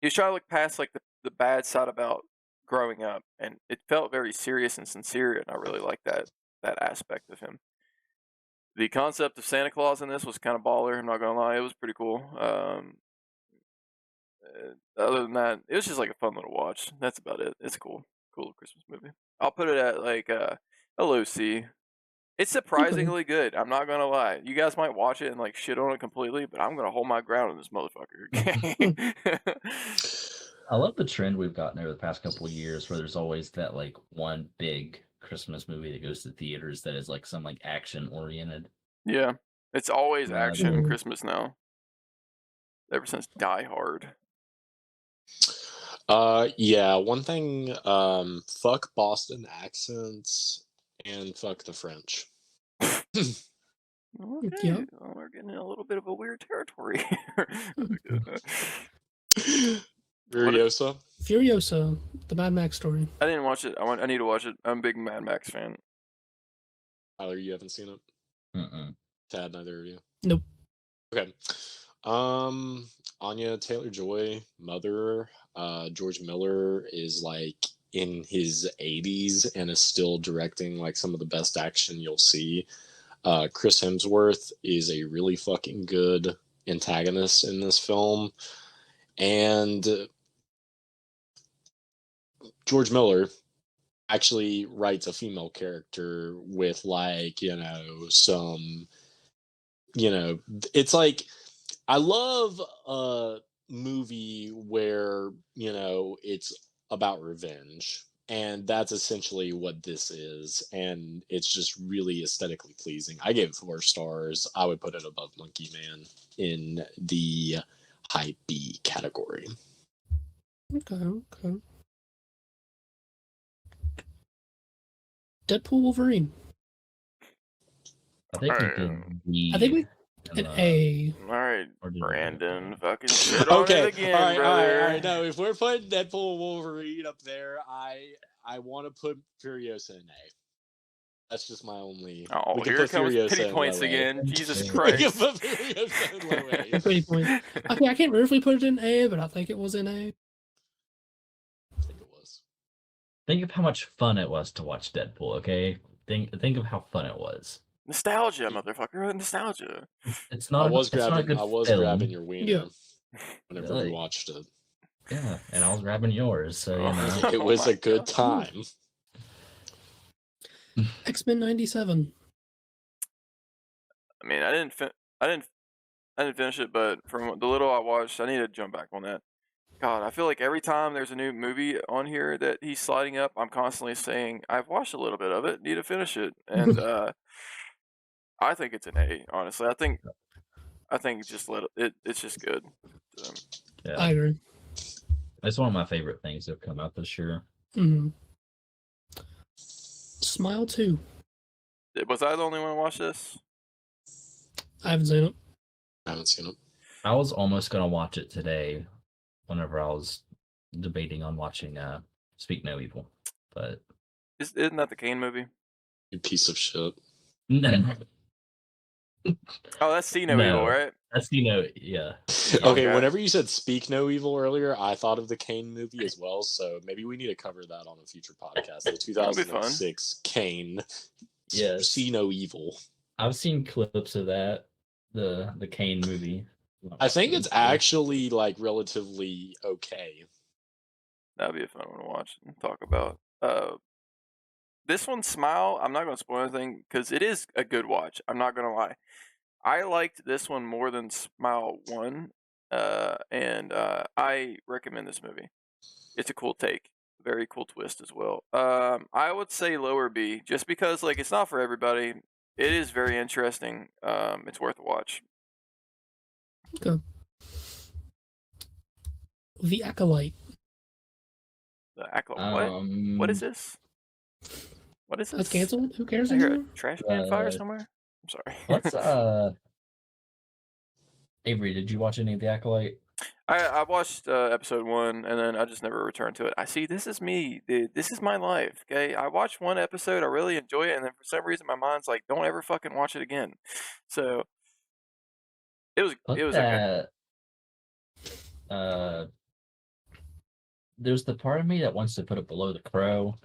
he was trying to look past like the bad side about growing up, and it felt very serious and sincere, and I really liked that aspect of him. The concept of Santa Claus in this was kind of baller, I'm not gonna lie. It was pretty cool. Other than that, it was just like a fun little watch. That's about it. It's cool little Christmas movie. I'll put it at like a low C. It's surprisingly good. I'm not gonna lie. You guys might watch it and like shit on it completely, but I'm gonna hold my ground on this motherfucker. I love the trend we've gotten over the past couple of years where there's always that like one big Christmas movie that goes to theaters that is like some like action oriented. Yeah, it's always action Mhm. Christmas now. Ever since Die Hard. Yeah, one thing, fuck Boston accents and fuck the French. Okay, Yep. well, we're getting in a little bit of a weird territory Furiosa? Furiosa, the Mad Max story. I didn't watch it. I need to watch it. I'm a big Mad Max fan. Tyler, you haven't seen it? Mm-mm. Tad, neither of you? Nope. Okay. Anya Taylor-Joy, Mother. George Miller is like in his 80s and is still directing like some of the best action you'll see. Chris Hemsworth is a really fucking good antagonist in this film. And George Miller actually writes a female character with like, some, it's like, I love a movie where, it's about revenge. And that's essentially what this is. And it's just really aesthetically pleasing. I gave it 4 stars. I would put it above Monkey Man in the high B category. Okay. Deadpool Wolverine. I think we Alright. could be I think we an A. Alright, Or did we- Brandon. Fucking shit on it again, all right, brother. all right. No, if we're putting Deadpool and Wolverine up there, I want to put Furiosa in A. That's just my only. Oh, we can here put comes Furiosa pity in points low A. again. Jesus We We can Christ. put Furiosa in low A. Pretty point. Okay, I can't remember if we put it in A, but I think it was in A. I think it was. Think of how much fun it was to watch Deadpool, okay? Think of how fun it was. Nostalgia, motherfucker. Nostalgia. It's I not. was It's not a good film. grabbing your wiener Yeah. whenever we Like- watched it. Yeah, and I was grabbing yours, so you know. It was my a good God. time. X-Men 97. I mean, I didn't finish it, but from the little I watched, I need to jump back on that. God, I feel like every time there's a new movie on here that he's sliding up, I'm constantly saying, I've watched a little bit of it, need to finish it. And I think it's an A, honestly. I think just it's just good. So, Yeah, I agree. it's one of my favorite things that have come out this year. Mm-hmm. Smile 2. was I the only one to watch this? I haven't seen it. I haven't seen it. I was almost gonna watch it today, whenever I was debating on watching Speak No Evil, but Isn't that the Kane movie? You piece of shit. no, Oh, that's See No No. Evil, right? that's yeah. Okay, Okay. whenever you said Speak No Evil earlier, I thought of the Kane movie as well, so maybe we need to cover that on a future podcast. The That'll be fun. 2006 Kane. Yes. See No Evil. I've seen clips of that, the Kane movie. I think it's actually like relatively okay. That'd be a fun one to watch and talk about. This one, Smile, I'm not going to spoil anything because it is a good watch. I'm not going to lie. I liked this one more than Smile 1, and I recommend this movie. It's a cool take. Very cool twist as well. I would say lower B, just because like it's not for everybody. It is very interesting. It's worth a watch. Okay. The Acolyte. The Acolyte. What is this? What is this? That's canceled? Who cares I hear anymore? a trash can fire somewhere. I'm sorry. Let's Avery, did you watch any of The Acolyte? I watched episode 1 and then I just never returned to it. I see. This is me, dude. This is my life. Okay, I watched one episode, I really enjoy it, and then for some reason my mind's like, don't ever fucking watch it again. So it was okay. There's the part of me that wants to put it below The Crow.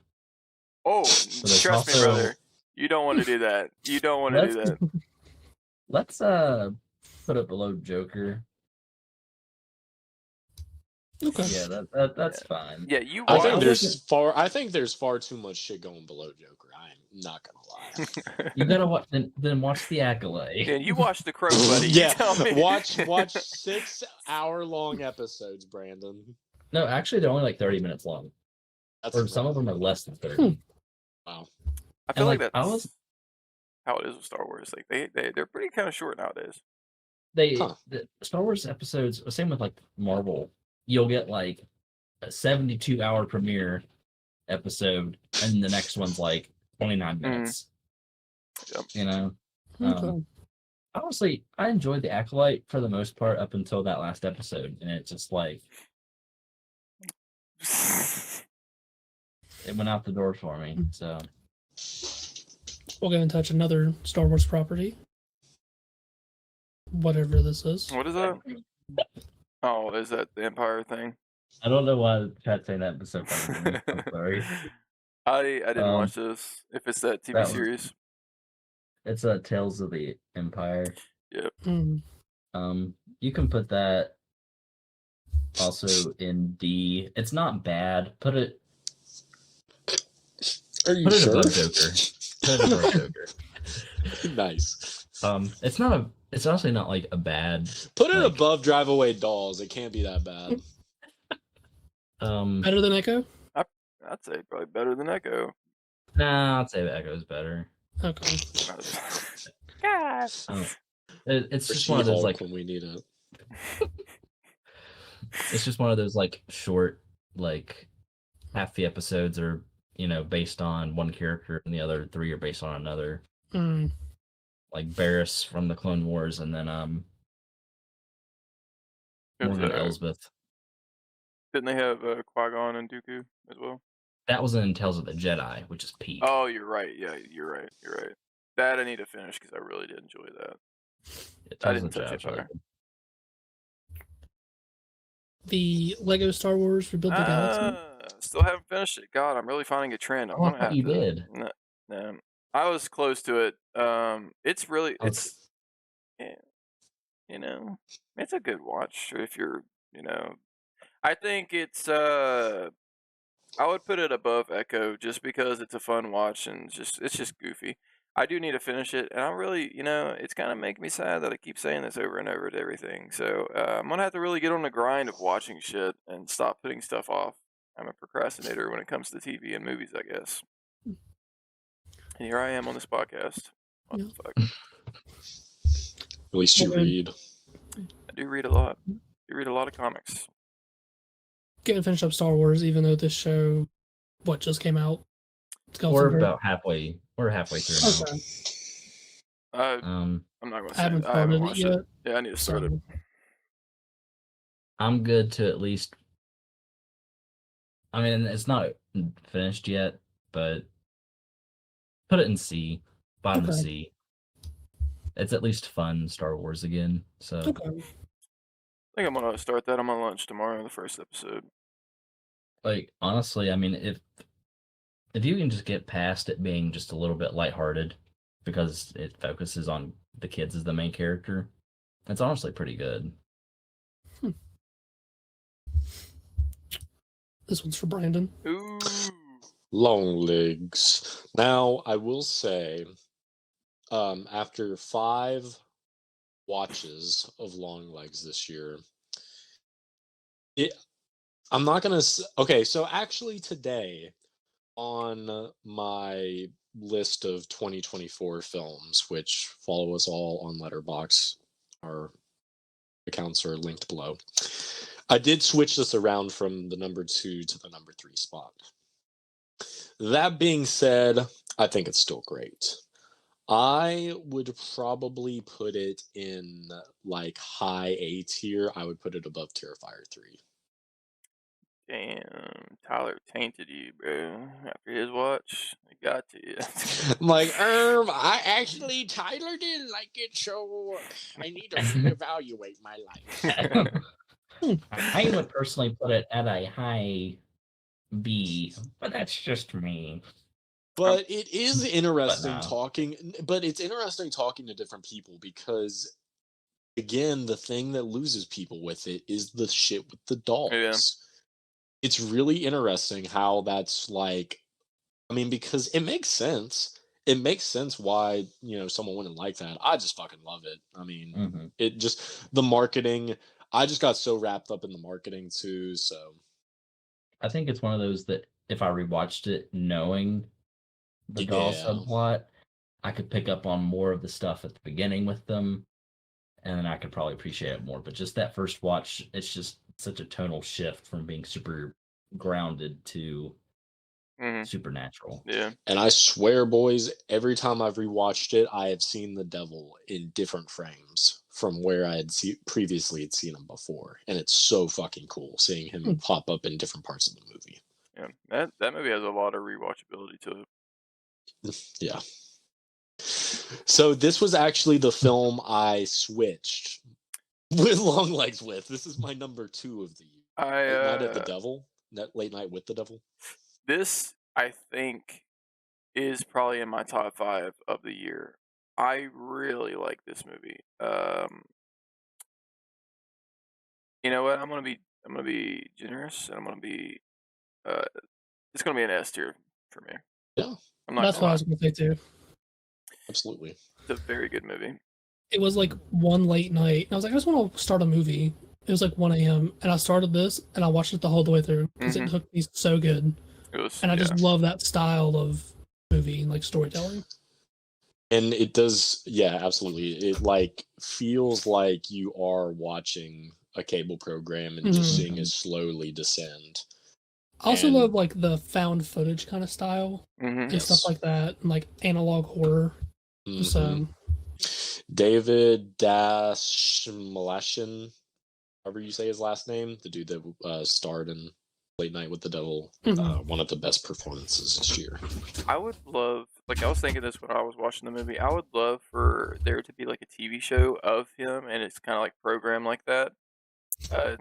Oh, there's trust me, also- brother. You don't want to do that. You don't want to do that. Let's put it below Joker. Okay. Yeah, that's fine. Yeah, you I watch. think I there's far too much shit going below Joker. I'm not gonna lie. You gotta watch then watch The Acolyte. Yeah, you watch The Crow, buddy. You Yeah, tell me. watch 6-hour-long episodes, Brandon. No, actually, they're only like 30 minutes long, That's or some of them are less than 30. wow. I feel like like, I that's was how it is with Star Wars. Like they're pretty kind of short nowadays. Huh. the Star Wars episodes, same with like Marvel. You'll get like a 72-hour premiere episode, and the next one's like 29 minutes. Yep. You know, Okay. honestly, I enjoyed The Acolyte for the most part up until that last episode, and it just like it went out the door for me. So We'll get in touch another Star Wars property. Whatever this is. What is that? Oh, is that the Empire thing? I don't know why the chat's saying that, but so funny to me. I'm sorry. I didn't watch this. If it's that TV that was- series, It's Tales of the Empire. Hmm. You can put that also in D. It's not bad. Put it Are you above sure? Joker. Put it above Joker. Nice. It's honestly not like a bad. Put it like, above Drive Away Dolls. It can't be that bad. Better than Echo? I'd say probably better than Echo. Nah, I'd say the Echo's better. Okay. God. It's For just one of those She-Hulk like when we need it. it's just one of those like short like half the episodes are based on one character and the other 3 are based on another. Hmm. Like Barriss from the Clone Wars, and then Morgan Elsbeth. Didn't they have Qui-Gon and Dooku as well? That was in Tales of the Jedi, which is peak. Oh, you're right. Yeah, you're right. That I need to finish because I really did enjoy that. Yeah, I Tales didn't of the touch Jedi it was really fire. good. The Lego Star Wars Rebuild the Galaxy. Still haven't finished it. God, I'm really finding a trend. I'm Oh, I gonna thought have you to. did. No, I was close to it. It's really yeah, it's a good watch if you're I think it's I would put it above Echo just because it's a fun watch and it's just goofy. I do need to finish it, and I'm really, it's kind of making me sad that I keep saying this over and over to everything. So I'm gonna have to really get on the grind of watching shit and stop putting stuff off. I'm a procrastinator when it comes to TV and movies, I guess. And here I am on this podcast. What the fuck? At least you Okay. read. I do read a lot. You read a lot of comics. Getting finished up Star Wars, even though this show, just came out? We're about halfway. We're halfway through now. Okay. I'm not gonna I say haven't I haven't started it watched yet. it. Yeah, I need to start it. So, I'm good to at least. I mean, it's not finished yet, but put it in C, bottom of Okay. C. It's at least fun Star Wars again. So okay. I think I'm gonna start that on my lunch tomorrow, the first episode. like honestly, I mean, if you can just get past it being just a little bit lighthearted because it focuses on the kids as the main character, it's honestly pretty good. This one's for Brandon. Ooh. Long legs. Now, I will say, after 5 watches of Long Legs this year, I'm not gonna. Okay, so actually today, on my list of 2024 films, which follow us all on Letterboxd, our accounts are linked below. I did switch this around from the number 2 to the number 3 spot. That being said, I think it's still great. I would probably put it in like high A tier. I would put it above Terrifier 3. Damn, Tyler tainted you, bro. After his watch, I got to you. I'm like, I actually, Tyler didn't like it, so I need to reevaluate my life. I would personally put it at a high B, but that's just me. But it is interesting no. talking. But it's interesting talking to different people because again, the thing that loses people with it is the shit with the dogs. Yeah. It's really interesting how that's like, I mean, because it makes sense. It makes sense why, someone wouldn't like that. I just fucking love it. I mean, Mm-hmm. it just, the marketing, I just got so wrapped up in the marketing too. So, I think it's one of those that if I rewatched it knowing the doll yeah. subplot, I could pick up on more of the stuff at the beginning with them, and then I could probably appreciate it more. But just that first watch, it's just such a tonal shift from being super grounded to Hmm. supernatural. Yeah. And I swear, boys, every time I've rewatched it, I have seen the devil in different frames from where I had previously had seen him before, and it's so fucking cool seeing him pop up in different parts of the movie. Yeah. That movie has a lot of rewatchability to it. Yeah. So this was actually the film I switched with Long Legs with. This is my number 2 of the year. Late Night at the Devil. Late Night with the Devil. This, I think, is probably in my top 5 of the year. I really like this movie. You know what? I'm gonna be generous, and I'm gonna be. It's gonna be an S tier for me. Yeah, I'm not That's gonna what I lie. was going to say too. absolutely. It's a very good movie. It was like one late night. And I was like, I just want to start a movie. It was like 1 a.m. and I started this and I watched it the whole way through because it hooked me so good. It was, And I yeah. just love that style of movie, like storytelling. And it does, yeah, absolutely. It like feels like you are watching a cable program and just seeing it slowly descend. I also And- love like the found footage kind of style and stuff like that, and like analog horror. So David Dashmalashian, however you say his last name, the dude that starred in Late Night with the Devil, one of the best performances this year. I would love, like, I was thinking this when I was watching the movie. I would love for there to be like a TV show of him, and it's kind of like programmed like that,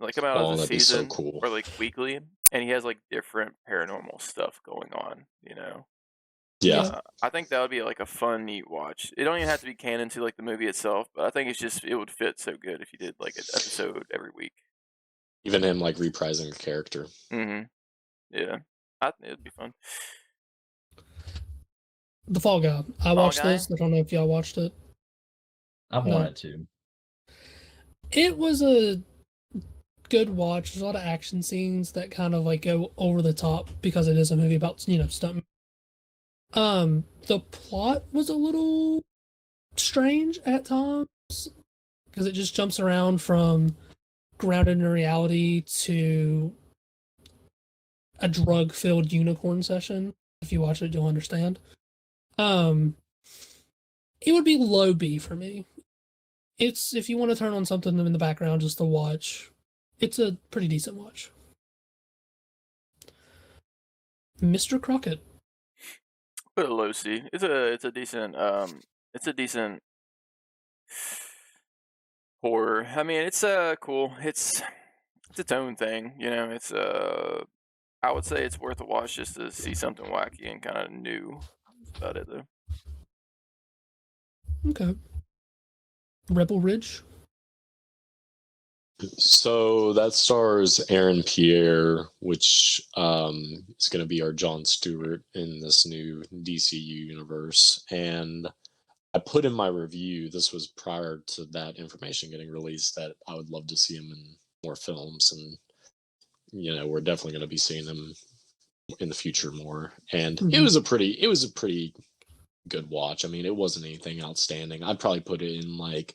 like come out as a that'd be so season cool. or like weekly, and he has like different paranormal stuff going on. Yeah. I think that would be like a fun, neat watch. It don't even have to be canon to like the movie itself, but I think it would fit so good if you did like an episode every week. Even him like reprising a character. Yeah, it'd be fun. The Fall Guy. I watched this. I don't know if y'all watched it. I've wanted to. It was a good watch. There's a lot of action scenes that kind of like go over the top because it is a movie about stunt. The plot was a little strange at times because it just jumps around from grounded in reality to a drug-filled unicorn session. If you watch it, you'll understand. It would be low B for me. It's if you want to turn on something in the background just to watch, it's a pretty decent watch. Mr. Crockett. Put a low C. It's a decent horror. I mean, it's cool. It's its own thing, It's I would say it's worth a watch just to see something wacky and kind of new about it, though. Okay. Rebel Ridge. So that stars Aaron Pierre, which is going to be our Jon Stewart in this new DCU universe. And I put in my review, this was prior to that information getting released, that I would love to see him in more films. And, we're definitely going to be seeing him in the future more. And it was a pretty good watch. I mean, it wasn't anything outstanding. I'd probably put it in like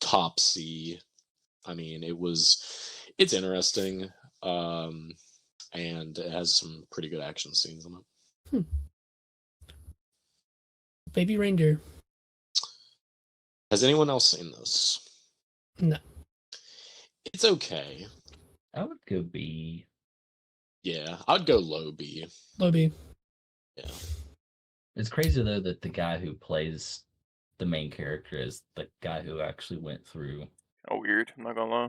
top C. I mean, it's interesting, and it has some pretty good action scenes in it. Baby Reindeer. Has anyone else seen this? No. It's okay. I would go B. Yeah, I'd go low B. Low B. Yeah. It's crazy though that the guy who plays the main character is the guy who actually went through. Oh, weird. I'm not gonna lie.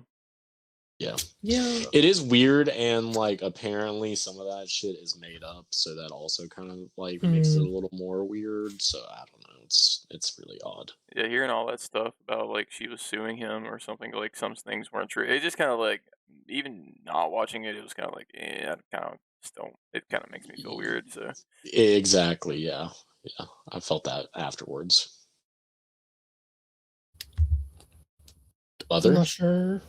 Yeah. Yeah. It is weird, and like apparently some of that shit is made up, so that also kind of like makes it a little more weird. So I don't know. it's really odd. Yeah, hearing all that stuff about like she was suing him or something, like some things weren't true. It just kind of like, even not watching it, it was kind of like, I kind of just don't. It kind of makes me feel weird. So Exactly, yeah. I felt that afterwards. I'm Mother, not sure.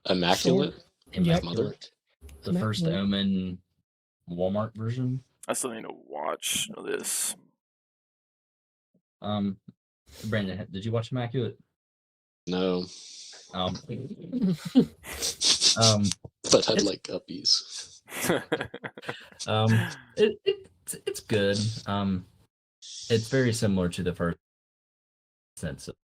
immaculate, Yep. Mother. Immaculate. The first Immaculate. Omen Walmart version. I still need to watch this. Brandon, did you watch Immaculate? No, Um, but I'd it's- like guppies. it's good. It's very similar to the first sense of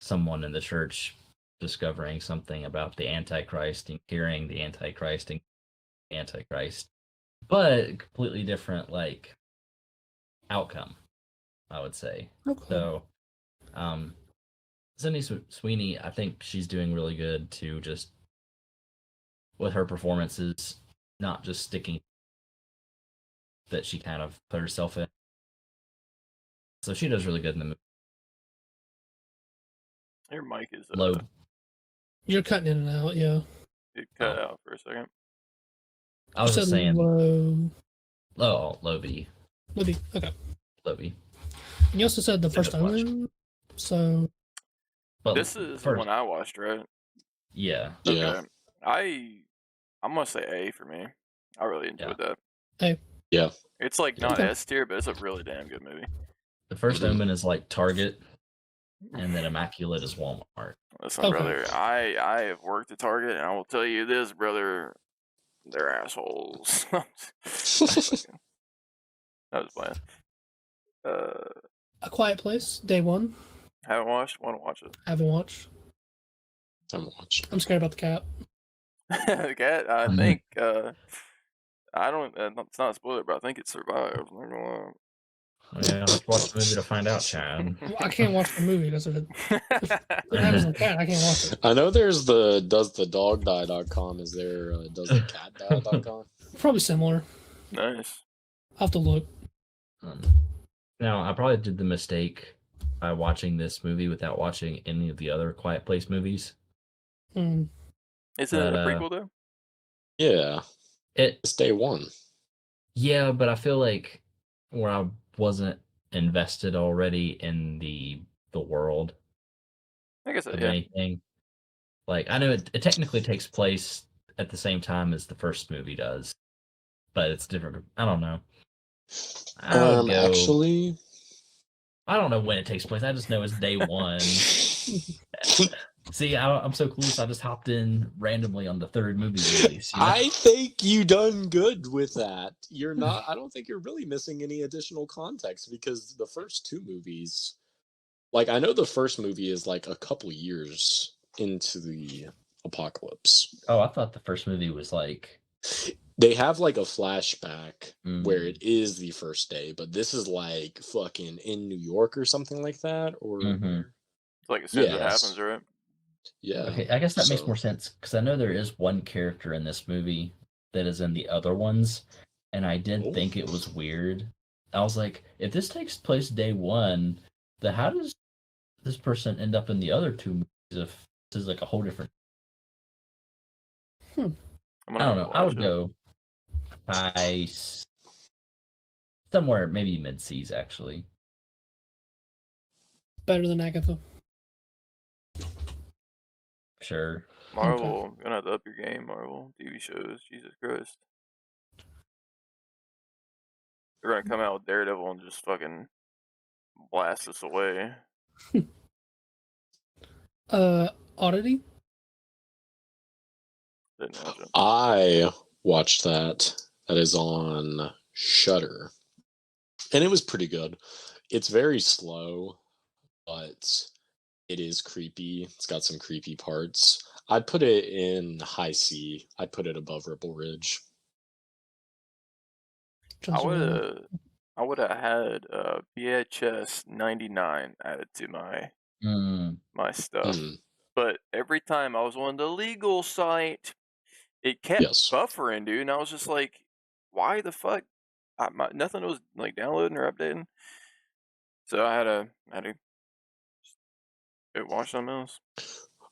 someone in the church discovering something about the Antichrist and hearing the Antichrist, but completely different like outcome, I would say. Okay. So, Sydney Sweeney, I think she's doing really good to just with her performances, not just sticking that she kind of put herself in. So she does really good in the movie. Your mic is Low. You're cutting in and out, yeah. it cut out for a second. I was You just said saying. low B. B. Okay. Low B. And you also said the first Didn't watch. Omen, so But This is the first, one I watched, right? yeah. Yeah. Okay. I'm gonna say A for me. I really enjoyed that. A. Yeah. It's like not Okay. S tier, but it's a really damn good movie. The first Mhm. Omen is like Target, and then Immaculate is Walmart. Listen, Okay. brother, I have worked at Target, and I will tell you this, brother, they're assholes. I was playing. A Quiet Place, day one. Haven't watched. Want to watch it? Haven't watched. Haven't watched. I'm scared about the cat. The cat. I Mhm. think. I don't. It's not a spoiler, but I think it survived. I'm not gonna lie. Yeah, let's watch the movie to find out, Chad. Well, I can't watch the movie because if it happens to the cat, I can't watch it. I know there's the doesthedogdie.com. Is there doesthecatdie.com? Probably similar. Nice. I'll have to look. Now, I probably did the mistake by watching this movie without watching any of the other Quiet Place movies. Hmm. Is it But, a prequel though? Yeah, It it's day one. Yeah, but I feel like where I wasn't invested already in the world I guess of yeah. anything. Like I know it technically takes place at the same time as the first movie does, but it's different. I don't know. I would go. Actually, I don't know when it takes place. I just know it's day one. See, I'm so clueless. I just hopped in randomly on the third movie release. You know? I think you done good with that. You're not. I don't think you're really missing any additional context because the first two movies, like I know the first movie is like a couple years into the apocalypse. Oh, I thought the first movie was like They have like a flashback where Mm. it is the first day, but this is like fucking in New York or something like that, or Mhm. It's like as soon as it Yes. happens, right? yeah. Okay, I guess that makes So- more sense because I know there is one character in this movie that is in the other ones, and I did Oh. think it was weird. I was like, if this takes place day one, then how does this person end up in the other two movies if this is like a whole different? I'm I gonna don't have know. to I watch would it. go by somewhere maybe mid C's actually. Better than Agatha. Sure. Marvel, you're gonna have to up your game, Marvel. TV shows, Jesus Christ. They're gonna come out with Daredevil and just fucking blast us away. Oddity. Didn't watch it. I watched that. That is on Shudder, and it was pretty good. It's very slow, but it is creepy. It's got some creepy parts. I'd put it in high C. I'd put it above Ripple Ridge. I would have had VHS 99 added to my stuff. Mm, But every time I was on the legal site, it kept yes. buffering, dude. And I was just like, why the fuck? Nothing was like downloading or updating. So I had to go watch something else.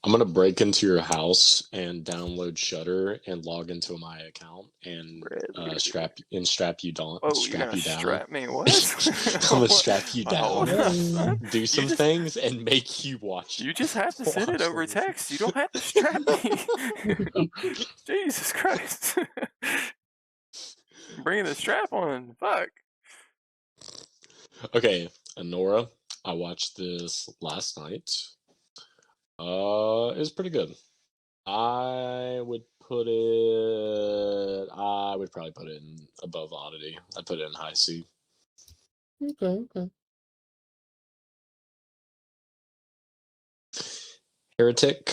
I'm gonna break into your house and download Shutter and log into my account and Really? strap you down. Oh, you're Strap gonna you down. strap me? What? I'm gonna strap you Hold down, up, son. do some things, and make you watch. You just have to send it watch over the text. You don't have to strap me. Jesus Christ. Bringing the strap on. Fuck. Okay, Anora, I watched this last night. It was pretty good. I would probably put it in above Oddity. I'd put it in high C. Okay. Heretic.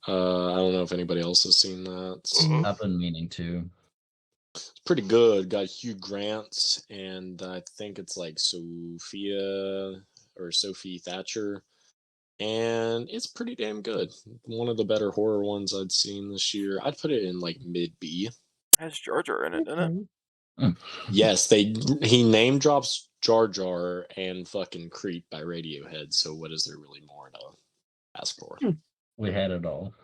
I don't know if anybody else has seen that. I've been meaning to. It's pretty good. Got Hugh Grant, and I think it's like Sophie Thatcher. And it's pretty damn good. One of the better horror ones I'd seen this year. I'd put it in like mid B. Has Jar Jar in it, doesn't it? Yes, he name drops Jar Jar and fucking Creep by Radiohead. So what is there really more to ask for? We had it all.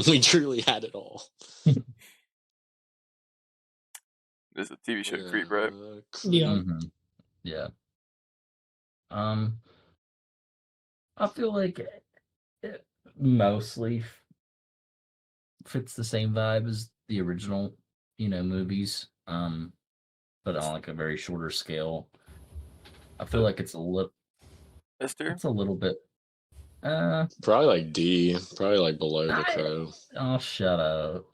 We truly had it all. This is a TV show, Creep, right? Yeah. Mm-hmm. Yeah. I feel like it mostly fits the same vibe as the original, movies. But on like a very shorter scale. I feel like it's a little bit. Probably like D. Probably like below The Crow. Oh, shut up.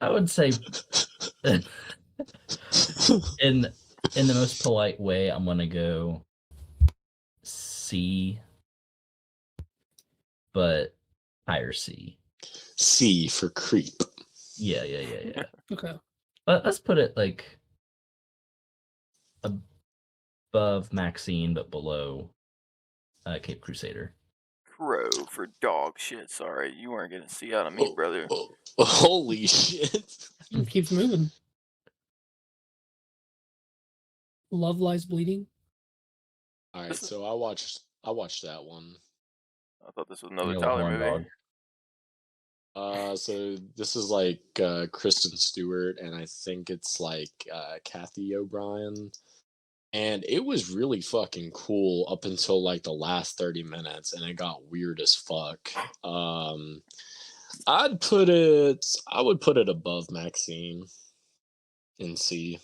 I would say in the most polite way, I'm gonna go C, but higher C. C for Creep. Yeah. Okay. Let's put it like above Maxine, but below Cape Crusader. Crow for dog shit. Sorry, you weren't gonna see out of me, brother. Holy shit. It keeps moving. Love Lies Bleeding. All right, so I watched that one. I thought this was another Neil Tyler Horn movie. Dog. So this is like Kristen Stewart, and I think it's like Kathy O'Brien. And it was really fucking cool up until like the last 30 minutes, and it got weird as fuck. I would put it above Maxine in C.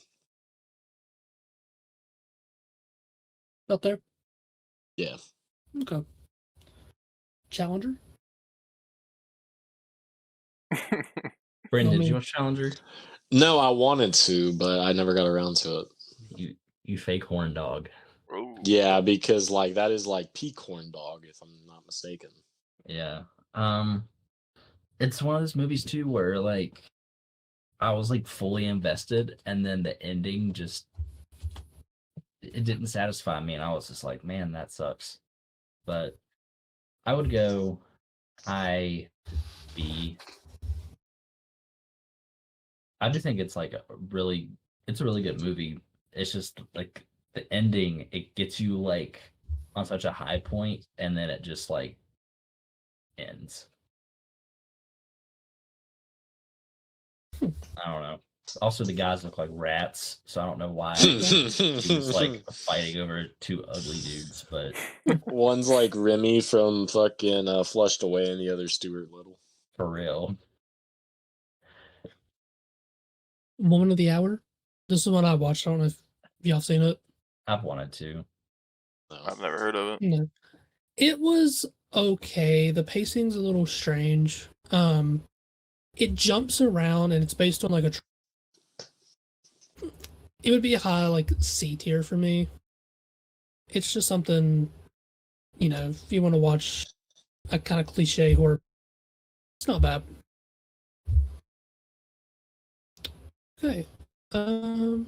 Out there? Yeah. Okay. Challenger? Brendan, did you watch Challenger? No, I wanted to, but I never got around to it. You fake horn dog. Ooh. Yeah, because like that is like peak horn dog, if I'm not mistaken. Yeah. It's one of those movies too where like I was like fully invested, and then the ending just it didn't satisfy me, and I was just like, man, that sucks. But I would go high B. I do think it's like a really good movie. It's just like the ending, it gets you like on such a high point, and then it just like ends. I don't know. Also, the guys look like rats, so I don't know why he's like fighting over two ugly dudes. But one's like Remy from fucking Flushed Away, and the other Stuart Little. For real. Woman of the Hour. This is one I watched. I don't know if y'all seen it. I've wanted to. No. I've never heard of it. No. It was okay. The pacing's a little strange. It jumps around, and it's based on like it would be a high like C tier for me. It's just something, if you want to watch a kind of cliche horror, it's not bad. Okay. In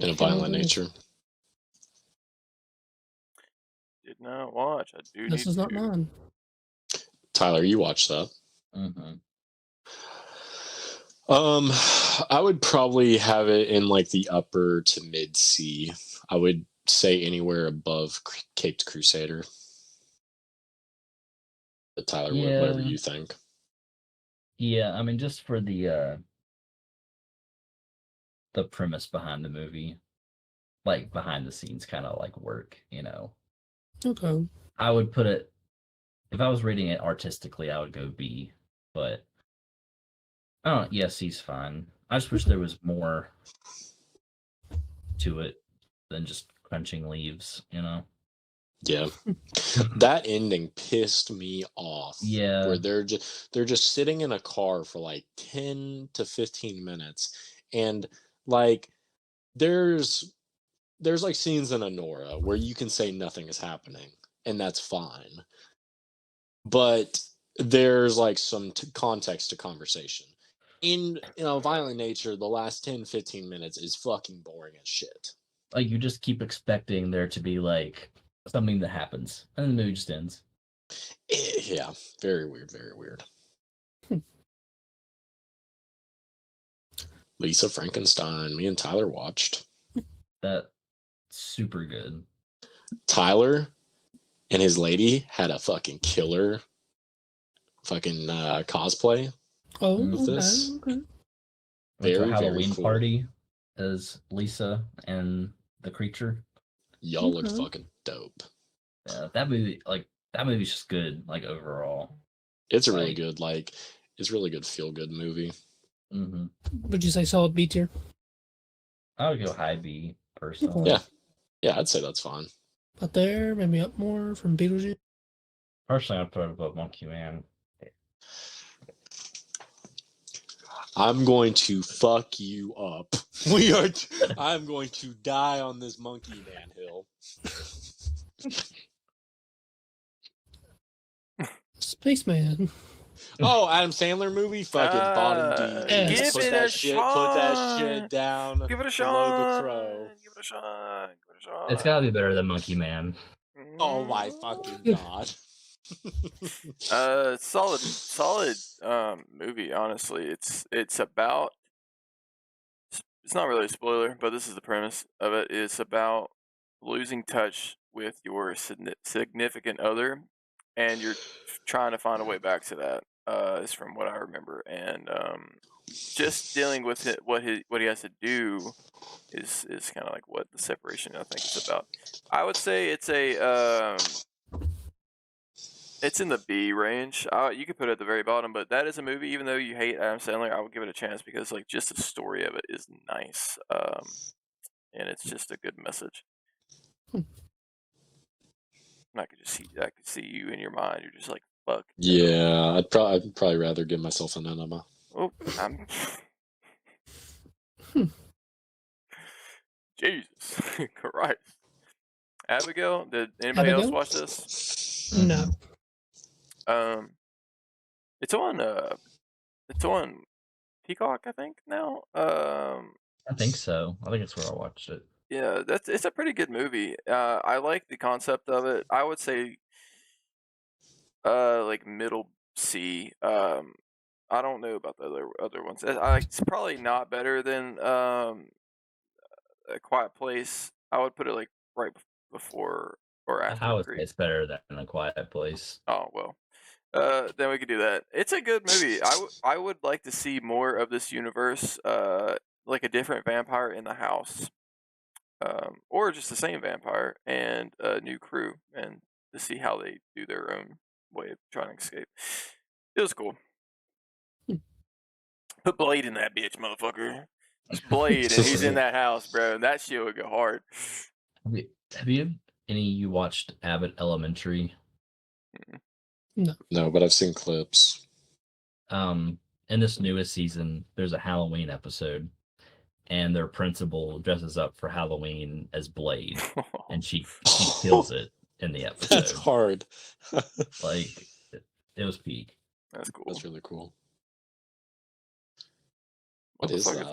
a Violent Nature. Did not watch. I do. This is not mine. Tyler, you watched that. Mm-hmm. I would probably have it in like the upper to mid C. I would say anywhere above Caped Crusader. But Tyler, whatever Yeah. you think. Yeah, I mean, just for the premise behind the movie, like behind the scenes kind of like work, you know. Okay. I would put it, if I was rating it artistically, I would go B, but I don't know, yeah, C's fine. I just wish there was more to it than just crunching leaves, you know. Yeah. That ending pissed me off. Yeah. Where they're just sitting in a car for like 10 to 15 minutes, and like there's like scenes in Anora where you can say nothing is happening, and that's fine. But there's like some context to conversation. In Violent Nature, the last 10, 15 minutes is fucking boring as shit. Like you just keep expecting there to be like something that happens, and the movie just ends. Yeah, very weird, very weird. Lisa Frankenstein, me and Tyler watched. That super good. Tyler and his lady had a fucking killer fucking cosplay Oh, with okay. this. Okay. Went to a Very, very Halloween cool. party as Lisa and the creature. Y'all looked Okay. fucking dope. Yeah, that movie's just good, like overall. It's a really Like, good, it's really good feel good movie. Mm-hmm. Would you say solid B tier? I would go high B personally. Yeah. Yeah, I'd say that's fine. Up there, maybe up more from Beetlejuice. Personally, I'd put it above Monkey Man. I'm going to fuck you up. I'm going to die on this Monkey Man hill. Spaceman. Oh, Adam Sandler movie? Fucking bottom D. Yes. Give Put it that a shit, shot. put that shit down Give it a below the shot. crow. Give it a shot. Give it a shot. It's gotta be better than Monkey Man. Oh my fucking god. Solid movie, honestly. It's about, it's not really a spoiler, but this is the premise of it. It's about losing touch with your significant other, and you're trying to find a way back to that. Is from what I remember, and just dealing with it, what he has to do is kind of like what the separation I think is about. I would say it's it's in the B range. You could put it at the very bottom, but that is a movie. Even though you hate Adam Sandler, I would give it a chance because like just the story of it is nice, and it's just a good message. I could see you in your mind. You're just like, fuck. Yeah, I'd probably rather give myself an enema. Oh, I'm. Jesus Christ. Abigail, did anybody else watch this? No. It's on Peacock, I think now. I think so. I think that's where I watched it. Yeah, it's a pretty good movie. I like the concept of it. I would say, like middle C. I don't know about the other ones. It's probably not better than A Quiet Place. I would put it like right before or after How is Creed. it's better than A Quiet Place? Oh well. Then we could do that. It's a good movie. I would like to see more of this universe. Like a different vampire in the house, or just the same vampire and a new crew, and to see how they do their own way of trying to escape. It was cool. Put Blade in that bitch, motherfucker. It's Blade, and he's in that house, bro. And that shit would go hard. Have you any of you watched Abbott Elementary? No, but I've seen clips. In this newest season, there's a Halloween episode, and their principal dresses up for Halloween as Blade, and she kills it in the episode. That's hard. Like it was peak. That's cool. That's really cool. What is the fuck that? is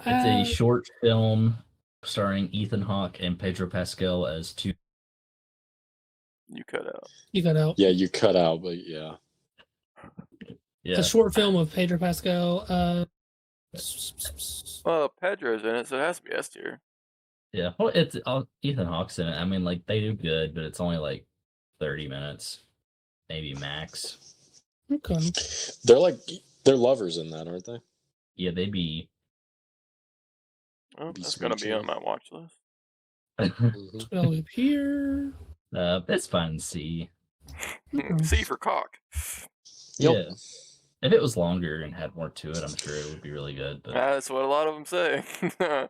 that? It's a short film starring Ethan Hawke and Pedro Pascal as two. You cut out. You got out. Yeah, you cut out, but yeah. Yeah. A short film of Pedro Pascal. Well, Pedro's in it, so it has to be S tier. Yeah. Well, it's Ethan Hawke's in it. I mean, like, they do good, but it's only like 30 minutes, maybe max. Okay. They're lovers in that, aren't they? Yeah, they be. Well, Be that's sweet gonna be on too. my watch list. Mhm. I'll leave here. It's fun to see. Okay. C for cock. Yep. Yeah. If it was longer and had more to it, I'm sure it would be really good. But That's what a lot of them say. A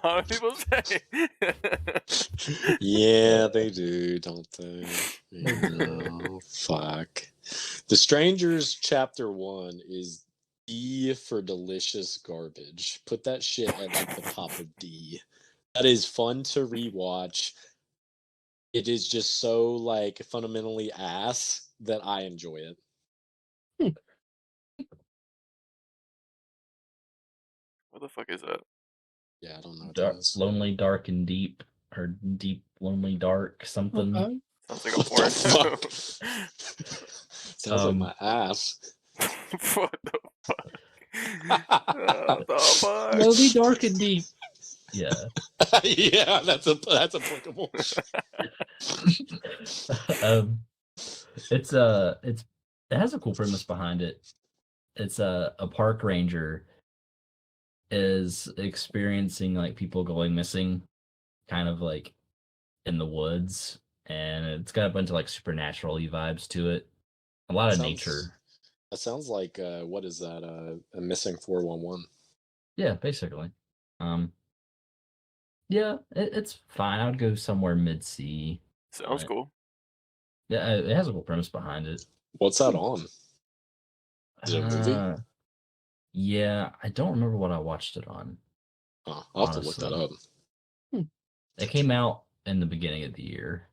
lot of people say. Yeah, they do, don't they? They do. Oh, fuck. The Strangers Chapter 1 is D for delicious garbage. Put that shit at like the top of D. That is fun to rewatch. It is just so like fundamentally ass that I enjoy it. What the fuck is that? Yeah, I don't know what that is. Lonely, Dark, and Deep, or Deep, Lonely, Dark, something. Okay. Sounds like a What porn. the fuck? Sounds like my ass. What the fuck? What the fuck? Slowly, dark, and deep. Yeah. Yeah, that's applicable. It has a cool premise behind it. It's a park ranger is experiencing like people going missing, kind of like in the woods, and it's got a bunch of like supernatural vibes to it. A lot of nature. That sounds like what is that? A missing 411. Yeah, basically. Yeah, it's fine. I would go somewhere mid C. Sounds cool. Yeah, it has a cool premise behind it. What's that on? Is it a movie? Yeah, I don't remember what I watched it on. Oh, I'll have to look that up. It came out in the beginning of the year.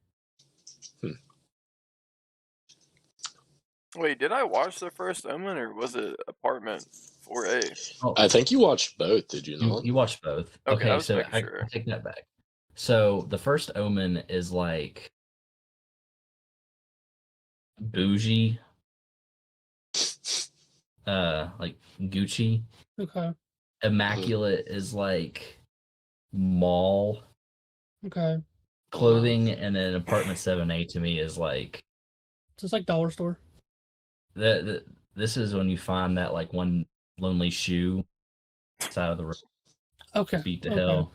Wait, did I watch The First Omen or was it Apartment 4A? Oh, I think you watched both, did you not? you watched both. Okay, I was so making I sure. take that back. So The First Omen is like bougie, like Gucci. Okay. Immaculate is like mall Okay. clothing, and then Apartment 7A to me is like Just like dollar store. this is when you find that like one lonely shoe side of the road, Okay. beat to Okay. hell.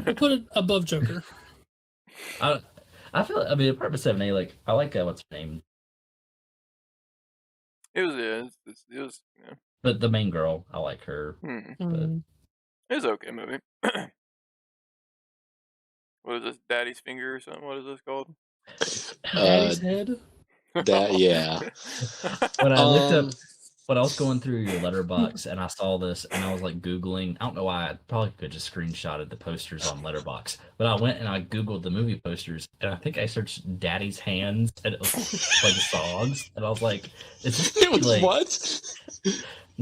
We'll put it above Joker. I mean Apartment 7A, like I like what's her name, It was yeah. but the main girl, I like her. But It was an okay movie. What is this? Daddy's Finger or something? What is this called? Daddy's head. Yeah. when I looked up, when I was going through your Letterboxd and I saw this and I was like Googling, I don't know why, I probably could just screenshotted the posters on Letterboxd, but I went and I Googled the movie posters and I think I searched Daddy's Hands and it was like songs and I was like, It was like, what?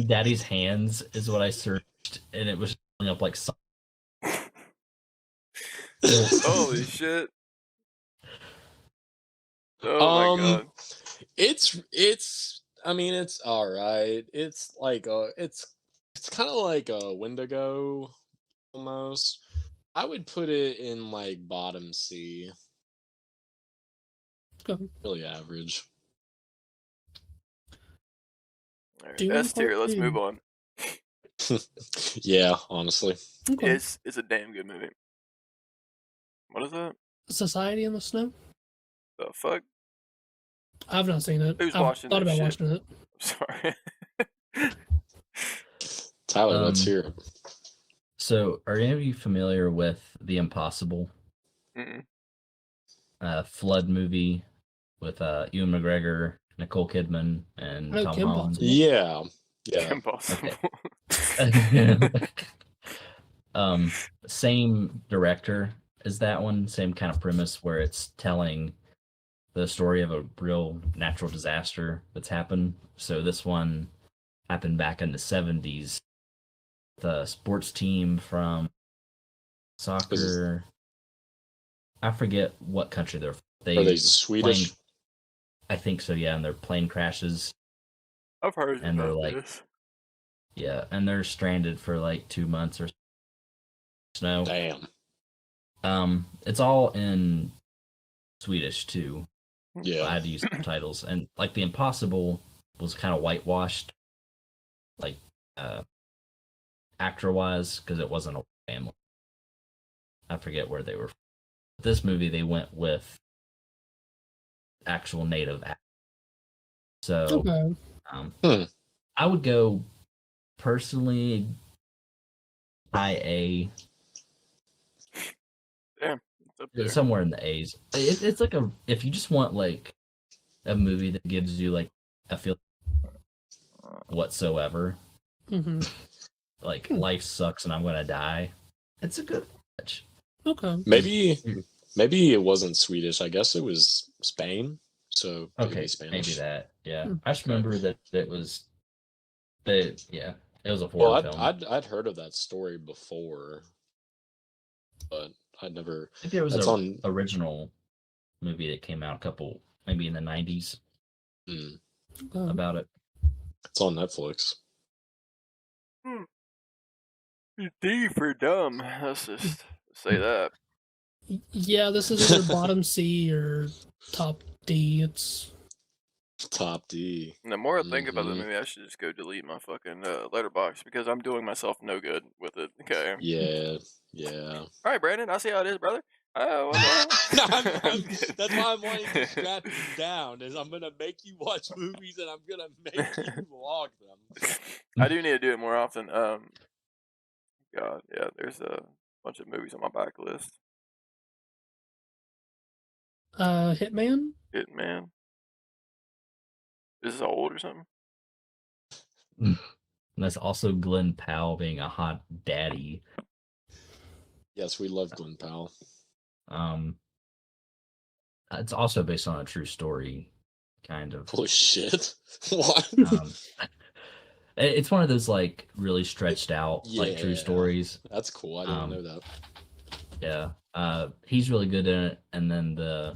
Daddy's Hands is what I searched and it was showing up like songs. Holy shit. Oh my god. It's I mean it's all right. It's like it's kind of like a Wendigo almost. I would put it in like bottom C. Okay. Really average. All right, Dune S tier, Part let's two. move on. Yeah, honestly. Okay. It's a damn good movie. What is that? Society in the Snow. The fuck? I've not seen it. Who's I've watching thought that about shit? watching it. I'm sorry. Tyler, let's hear it. So, are any of you familiar with The Impossible? Mm-mm. Flood movie with Ewan McGregor, Nicole Kidman, and Oh, Tom Kim Holland. Possible. Yeah. Yeah. Impossible. Same director as that one, same kind of premise where it's telling the story of a real natural disaster that's happened. So this one happened back in the 70s. The sports team from soccer, I forget what country they're from. Are they Swedish? I think so, yeah, and their plane crashes. I've heard And they're about like, this. yeah, and they're stranded for like 2 months or snow. Damn. It's all in Swedish too. Yeah. I had to use subtitles, and like The Impossible was kind of whitewashed, like actor wise, because it wasn't a family. I forget where they were. This movie they went with actual native actors. So Okay. I would go personally high A. Damn, it's up there. Somewhere in the A's. It's like if you just want like a movie that gives you like a feel whatsoever, Mm-hmm. like life sucks and I'm gonna die. It's a good watch. Okay. Maybe it wasn't Swedish. I guess it was Spain. So Okay, Spanish. maybe that. Yeah, Hmm. I just remember that it was it was a Well, horror film. I'd heard of that story before, but I'd never. I think there was That's a on. original movie that came out maybe in the 90s about it. It's on Netflix. D for dumb. Let's just say that. Yeah, this is either bottom C or top D. It's Top D. And the more I think about the movie, I should just go delete my fucking Letterboxd because I'm doing myself no good with it. Okay. Yeah. All right, Brandon. I see how it is, brother. Oh, That's why I'm wanting to strap you down. Is I'm gonna make you watch movies and I'm gonna make you vlog them. I do need to do it more often. God, yeah. There's a bunch of movies on my back list. Hitman. Hitman. Is this old or something? And that's also Glenn Powell being a hot daddy. Yes, we love Glenn Powell. It's also based on a true story, kind of. Holy shit! What? It's one of those like really stretched out like true stories. That's cool. I didn't know that. Yeah, he's really good in it, and then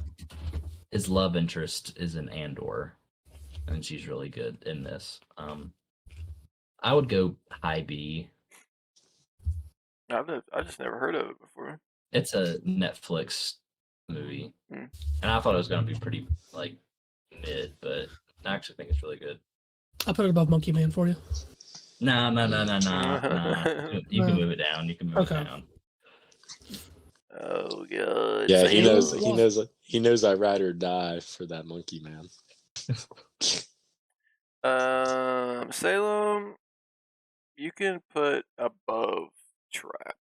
his love interest is in Andor, and she's really good in this. I would go high B. I just never heard of it before. It's a Netflix movie, and I thought it was going to be pretty like mid, but I actually think it's really good. I put it above Monkey Man for you. Nah. You can move it down. You can move it down. Oh god. Yeah, he knows I ride or die for that Monkey Man. Salem, you can put above Trap.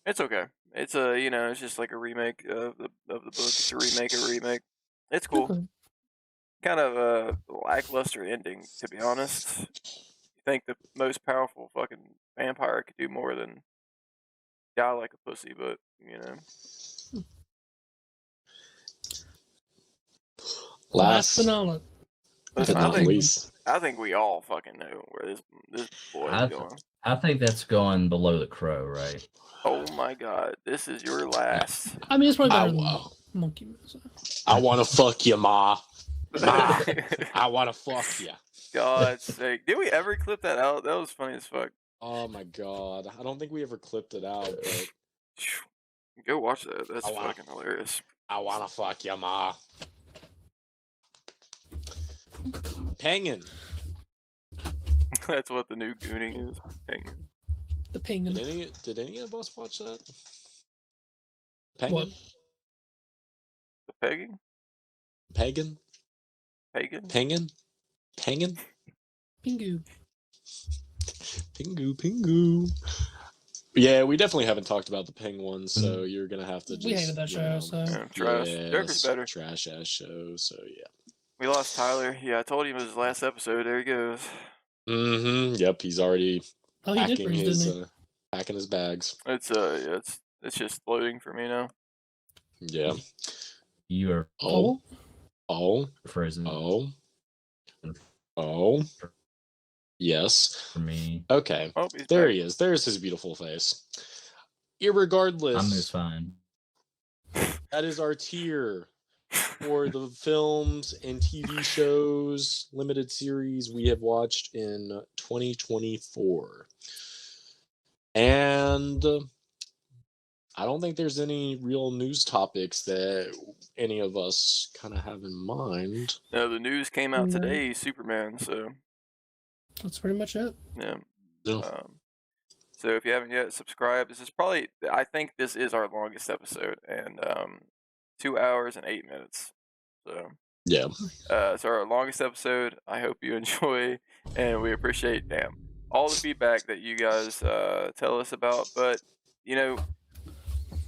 It's okay. It's it's just like a remake of the book. It's a remake. It's cool. Okay. Kind of a lackluster ending, to be honest. You think the most powerful fucking vampire could do more than die like a pussy, but Last but not least. I think we all fucking know where this boy is going. I think that's going below the Crow, right? Oh my god, this is your last. I mean, it's probably better than Monkey Man. So. I want to fuck you, Ma. Ma, I want to fuck you. God's sake. Did we ever clip that out? That was funny as fuck. Oh my god. I don't think we ever clipped it out, but... Go watch that. That's fucking hilarious. I want to fuck you, Ma. Penguin. That's what the new gooning is. Penguin. The Penguin. Did any of us watch that? Penguin? What? The pegging? Pagan? Pagan? Penguin? Penguin? Pingu. Pingu. Yeah, we definitely haven't talked about the Penguins, so you're gonna have to just... We hated that show, so... Trash. Joker's better. Trash-ass show, so yeah. We lost Tyler. Yeah, I told him it was his last episode. There he goes. Mm-hmm. Yep, he's already packing his bags. It's just loading for me now. Yeah. You are frozen. Yes. For me. Okay. Oh, there he is. There's his beautiful face. Irregardless. I'm just fine. That is our tier for the films and TV shows, limited series we have watched in 2024. And I don't think there's any real news topics that any of us kind of have in mind. No, the news came out No. today, Superman, so That's pretty much it. yeah. No. So if you haven't yet, subscribe. This is probably, I think this is our longest episode, and 2 hours and 8 minutes. So Yeah. it's our longest episode. I hope you enjoy, and we appreciate all the feedback that you guys tell us about. But you know,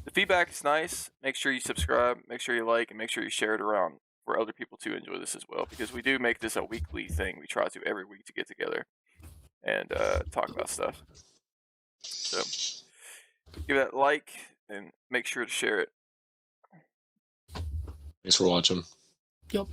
the feedback is nice. Make sure you subscribe, make sure you like, and make sure you share it around for other people to enjoy this as well. Because we do make this a weekly thing. We try to every week to get together and talk about stuff. So give that like and make sure to share it. Thanks for watching. Yep.